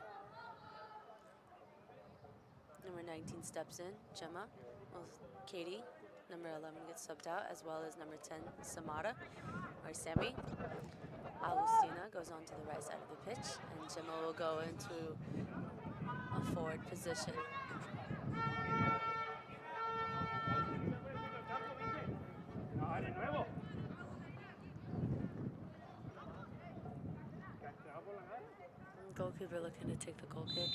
Number 19 steps in, Gemma. Katie, number 11, gets subbed out, as well as number 10, Samara, or Sammy. Agustina goes on to the right side of the pitch, and Gemma will go into a forward position. Goalkeeper looking to take the goal kick.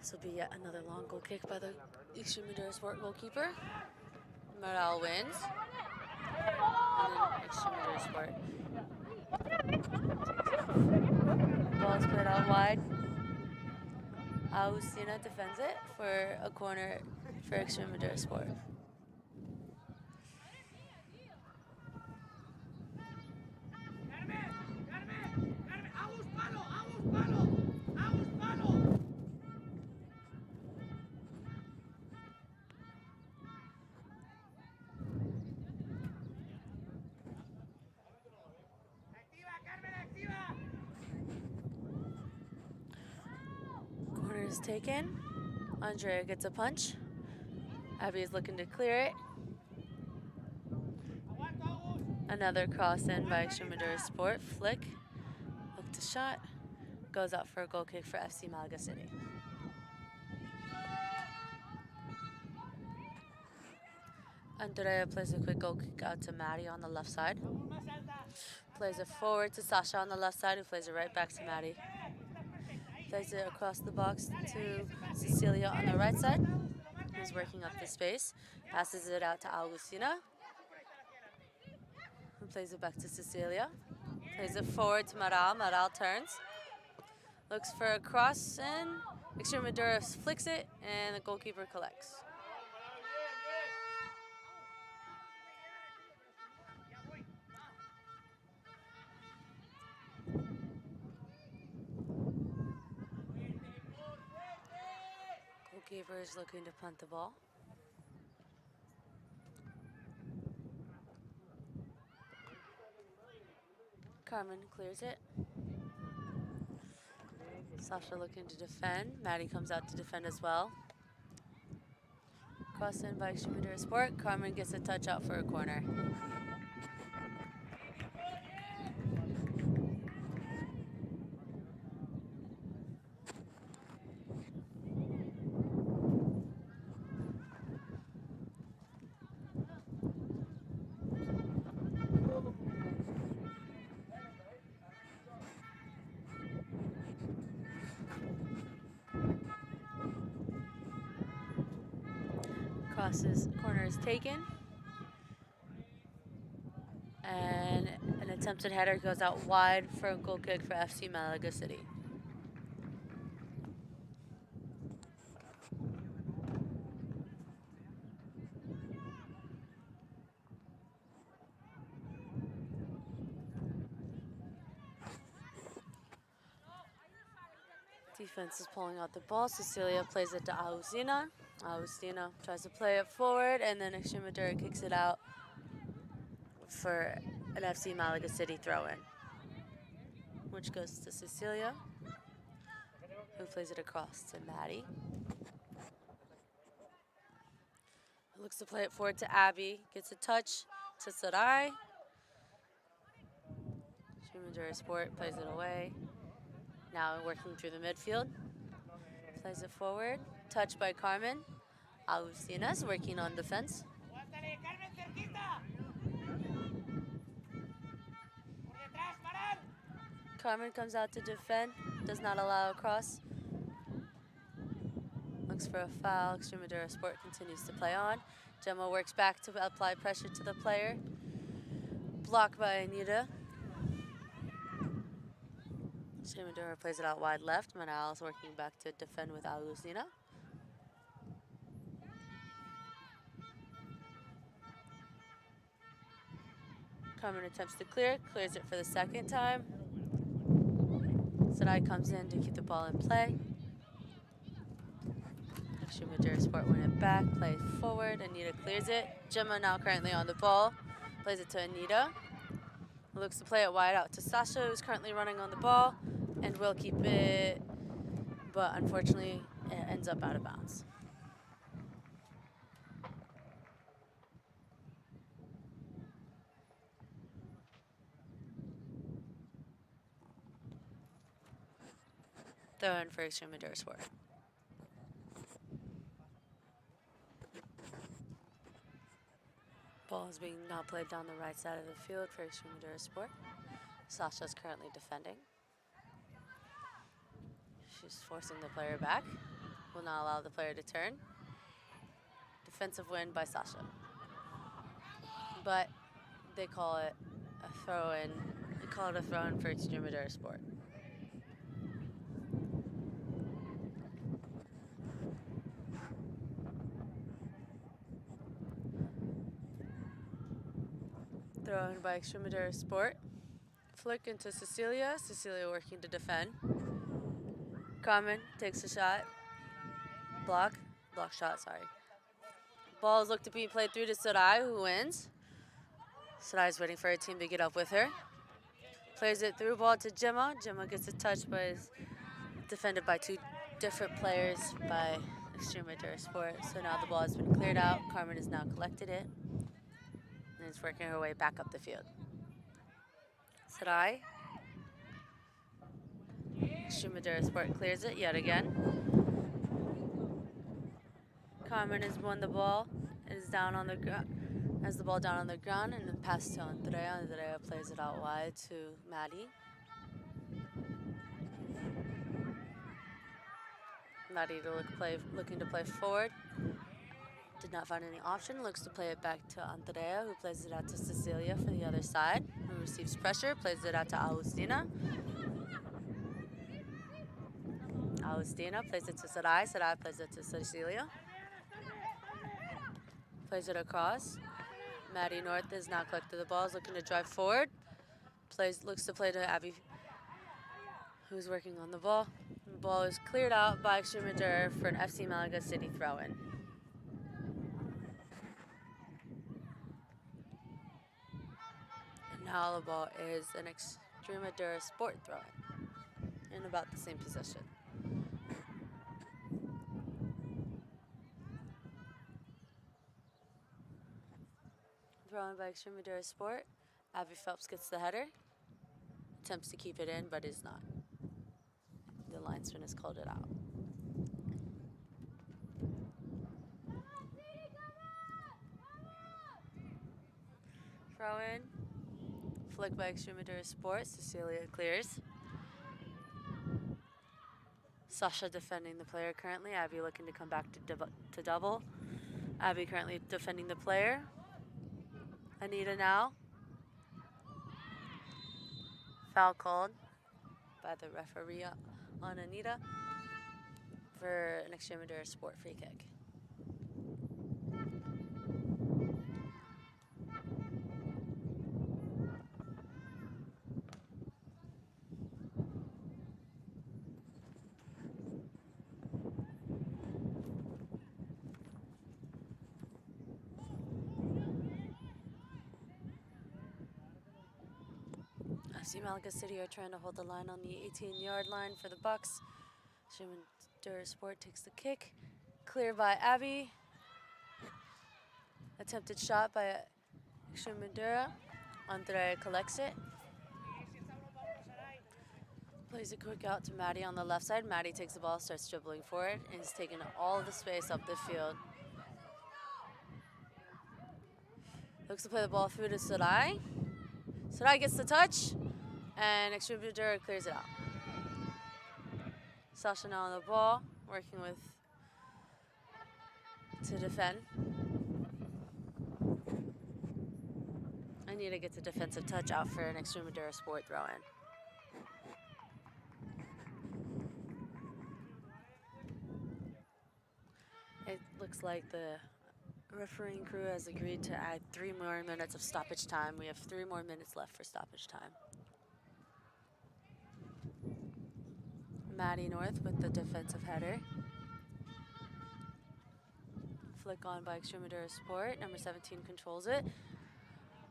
This will be yet another long goal kick by the Extremadura Sport goalkeeper. Moral wins. And then Extremadura Sport. Ball is played out wide. Agustina defends it for a corner for Extremadura Sport. Corner is taken. Andrea gets a punch. Abby is looking to clear it. Another cross in by Extremadura Sport. Flick. Look to shot. Goes out for a goal kick for FC Malaga City. Andrea plays a quick goal kick out to Maddie on the left side. Plays it forward to Sasha on the left side, who plays it right back to Maddie. Plays it across the box to Cecilia on the right side, who's working up the space. Passes it out to Agustina, who plays it back to Cecilia. Plays it forward to Maral. Maral turns. Looks for a cross, and Extremadura flicks it, and the goalkeeper collects. Goalkeeper is looking to punt the ball. Carmen clears it. Sasha looking to defend. Maddie comes out to defend as well. Cross in by Extremadura Sport. Carmen gets a touch out for a corner. Corner is taken. And an attempted header goes out wide for a goal kick for FC Malaga City. Defense is pulling out the ball. Cecilia plays it to Agustina. Agustina tries to play it forward, and then Extremadura kicks it out for an FC Malaga City throw-in, which goes to Cecilia, who plays it across to Maddie. Looks to play it forward to Abby. Gets a touch to Sarai. Extremadura Sport plays it away. Now working through the midfield. Plays it forward. Touch by Carmen. Agustina's working on defense. Carmen comes out to defend. Does not allow a cross. Looks for a foul. Extremadura Sport continues to play on. Gemma works back to apply pressure to the player. Blocked by Anita. Extremadura plays it out wide left. Manal is working back to defend with Agustina. Carmen attempts to clear, clears it for the second time. Sarai comes in to keep the ball in play. Extremadura Sport win it back, play forward. Anita clears it. Gemma now currently on the ball. Plays it to Anita. Looks to play it wide out to Sasha, who's currently running on the ball, and will keep it, but unfortunately it ends up out of bounds. Throw in for Extremadura Sport. Ball is being now played down the right side of the field for Extremadura Sport. Sasha is currently defending. She's forcing the player back. Will not allow the player to turn. Defensive win by Sasha. But they call it a throw-in. They call it a throw-in for Extremadura Sport. Throw-in by Extremadura Sport. Flick into Cecilia. Cecilia working to defend. Carmen takes a shot. Block shot, sorry. Ball is looked to be played through to Sarai, who wins. Sarai's waiting for her team to get up with her. Plays it through, ball to Gemma. Gemma gets a touch, but is defended by two different players by Extremadura Sport. So now the ball has been cleared out. Carmen has now collected it and is working her way back up the field. Sarai. Extremadura Sport clears it yet again. Carmen has won the ball. It is down on the ground. Has the ball down on the ground and then pass to Andrea. Andrea plays it out wide to Maddie. Maddie looking to play forward. Did not find any option. Looks to play it back to Andrea, who plays it out to Cecilia for the other side, who receives pressure. Plays it out to Agustina. Agustina plays it to Sarai. Sarai plays it to Cecilia. Plays it across. Maddie North is now collected the ball, is looking to drive forward. Looks to play to Abby, who's working on the ball. The ball is cleared out by Extremadura for an FC Malaga City throw-in. And now the ball is an Extremadura Sport throw-in in about the same position. Thrown by Extremadura Sport. Abby Phelps gets the header. Attempts to keep it in, but is not. The linesman has called it out. Throw in. Flick by Extremadura Sport. Cecilia clears. Sasha defending the player currently. Abby looking to come back to double. Abby currently defending the player. Anita now. Foul called by the referee on Anita for an Extremadura Sport free kick. I see Malaga City are trying to hold the line on the 18-yard line for the Bucks. Extremadura Sport takes the kick. Clear by Abby. Attempted shot by Extremadura. Andrea collects it. Plays it quick out to Maddie on the left side. Maddie takes the ball, starts dribbling forward, and is taking all the space up the field. Looks to play the ball through to Sarai. Sarai gets the touch, and Extremadura clears it out. Sasha now on the ball, working to defend. Anita gets a defensive touch out for an Extremadura Sport throw-in. It looks like the refereeing crew has agreed to add 3 more minutes of stoppage time. We have 3 more minutes left for stoppage time. Maddie North with the defensive header. Flick on by Extremadura Sport. Number 17 controls it.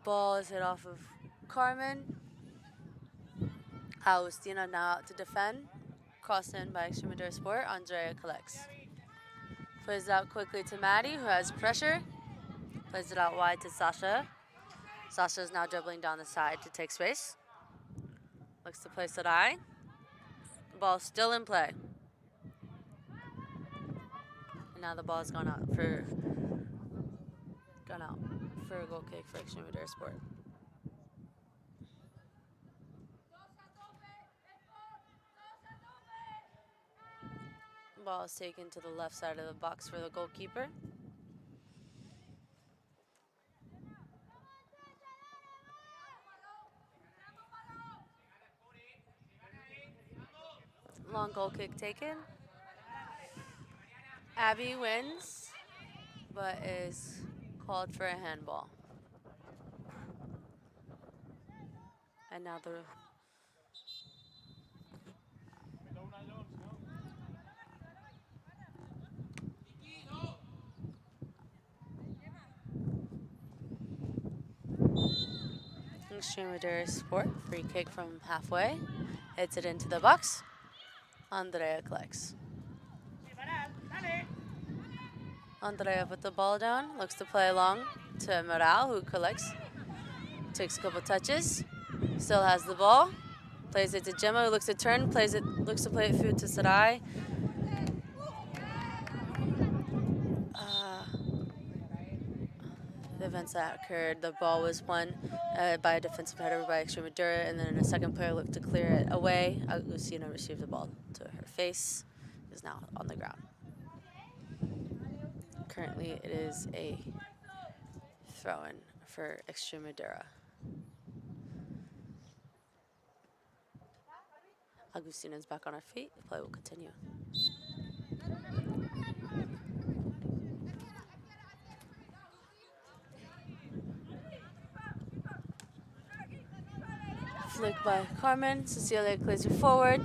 Ball is hit off of Carmen. Agustina now out to defend. Crossed in by Extremadura Sport. Andrea collects. Plays it out quickly to Maddie, who has pressure. Plays it out wide to Sasha. Sasha is now dribbling down the side to take space. Looks to play Sarai. The ball still in play. And now the ball's gone out for a goal kick for Extremadura Sport. Ball is taken to the left side of the box for the goalkeeper. Long goal kick taken. Abby wins, but is called for a handball. And now the Extremadura Sport free kick from halfway. Hits it into the box. Andrea collects. Andrea put the ball down. Looks to play along to Moral, who collects. Takes a couple touches. Still has the ball. Plays it to Gemma, who looks to turn. Looks to play it through to Sarai. The events that occurred, the ball was won by a defensive header by Extremadura, and then a second player looked to clear it away. Agustina received the ball to her face, is now on the ground. Currently, it is a throw-in for Extremadura. Agustina's back on her feet. The play will continue. Flick by Carmen. Cecilia clears it forward.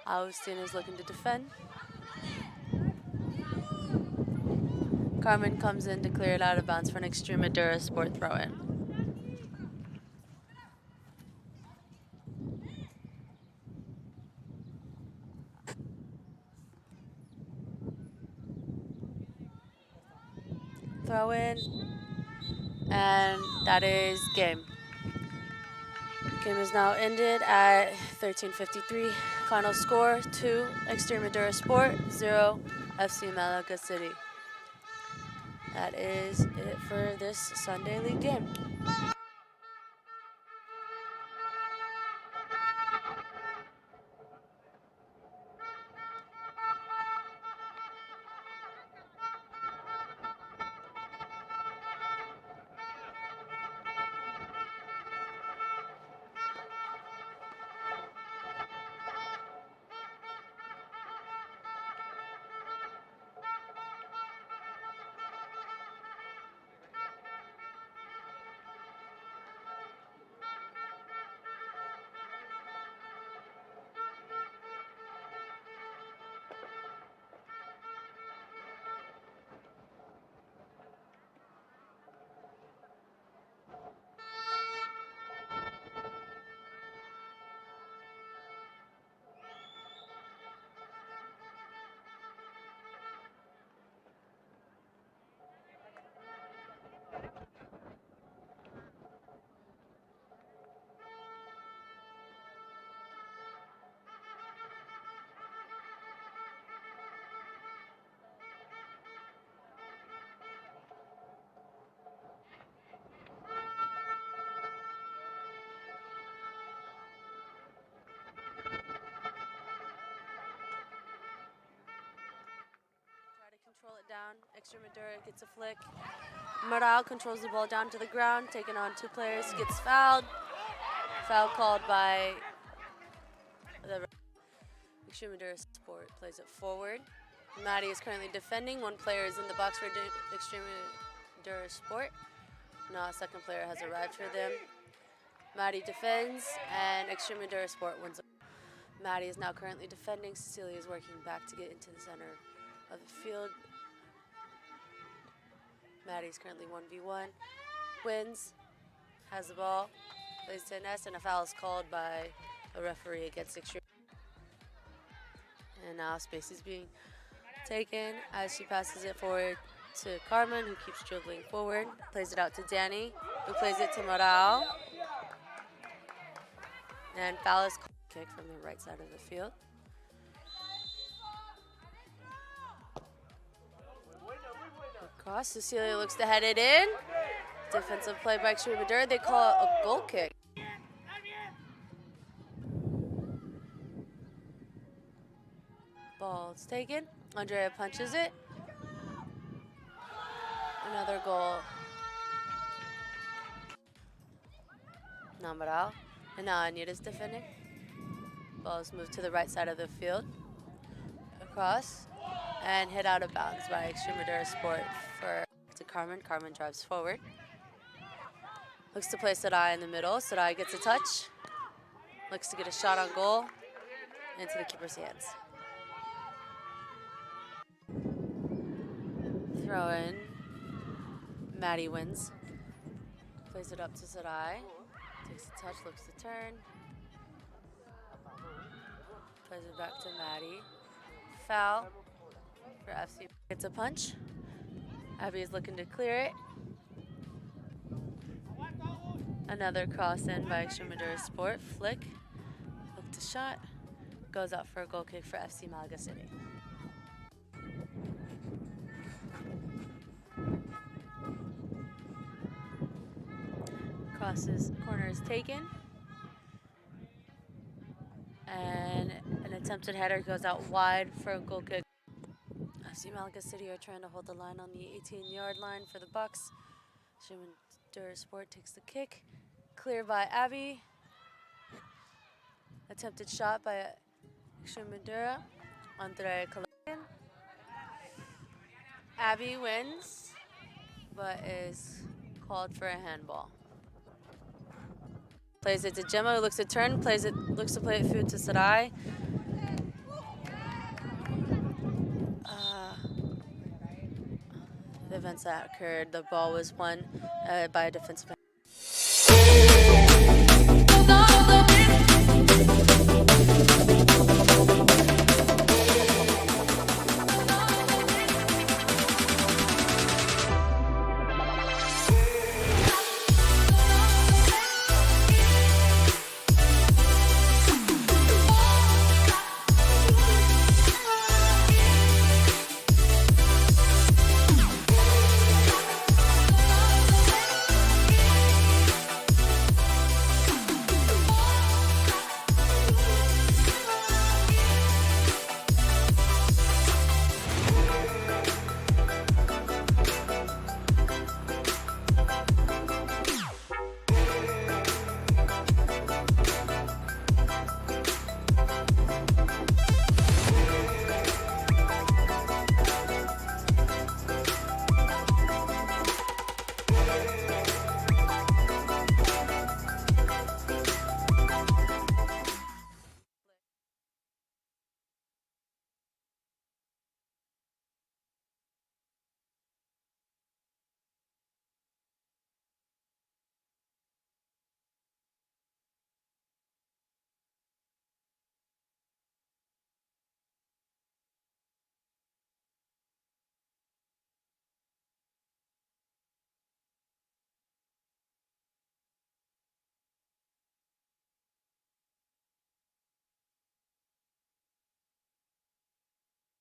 Agustina is looking to defend. Carmen comes in to clear it out of bounds for an Extremadura Sport throw-in. throw in, and that is game. Game is now ended at 13:53. Final score: 2 Extremadura Sport, 0 FC Malaga City. That is it for this Sunday League game. Control it down. Extremadura gets a flick. Moral controls the ball down to the ground, taking on 2 players, gets fouled. Foul called by the Extremadura Sport, plays it forward. Maddie is currently defending. 1 player is in the box for Extremadura Sport. Now a 2nd player has arrived for them. Maddie defends, and Extremadura Sport wins. Maddie is now currently defending. Cecilia is working back to get into the center of the field. Maddie's currently 1v1, wins, has the ball, plays to Ness, and a foul is called by a referee against Extreme. And now space is being taken as she passes it forward to Carmen, who keeps dribbling forward, plays it out to Danny, who plays it to Moral. And foul is called. Kick from the right side of the field. Across, Cecilia looks to head it in. Defensive play by Extremadura. They call it a goal kick. Ball's taken. Andrea punches it. Another goal. Now Moral. And now Anita's defending. Ball is moved to the right side of the field. Across. And hit out of bounds by Extremadura Sport to Carmen. Carmen drives forward. Looks to play Sarai in the middle. Sarai gets a touch. Looks to get a shot on goal into the keeper's hands. Throw in. Maddie wins. Plays it up to Sarai. Takes a touch, looks to turn. Plays it back to Maddie. Foul for FC. Gets a punch. Abby is looking to clear it. Another cross in by Extremadura Sport. Flick. Look to shot. Goes out for a goal kick for FC Malaga City. Crosses, corner is taken. And an attempted header goes out wide for a goal kick. FC Malaga City are trying to hold the line on the 18-yard line for the Bucks. Extremadura Sport takes the kick. Clear by Abby. Attempted shot by Extremadura. Andrea Collection. Abby wins, but is called for a handball. Plays it to Gemma, who looks to turn, looks to play it through to Sarai. The events that occurred, the ball was won by a defensive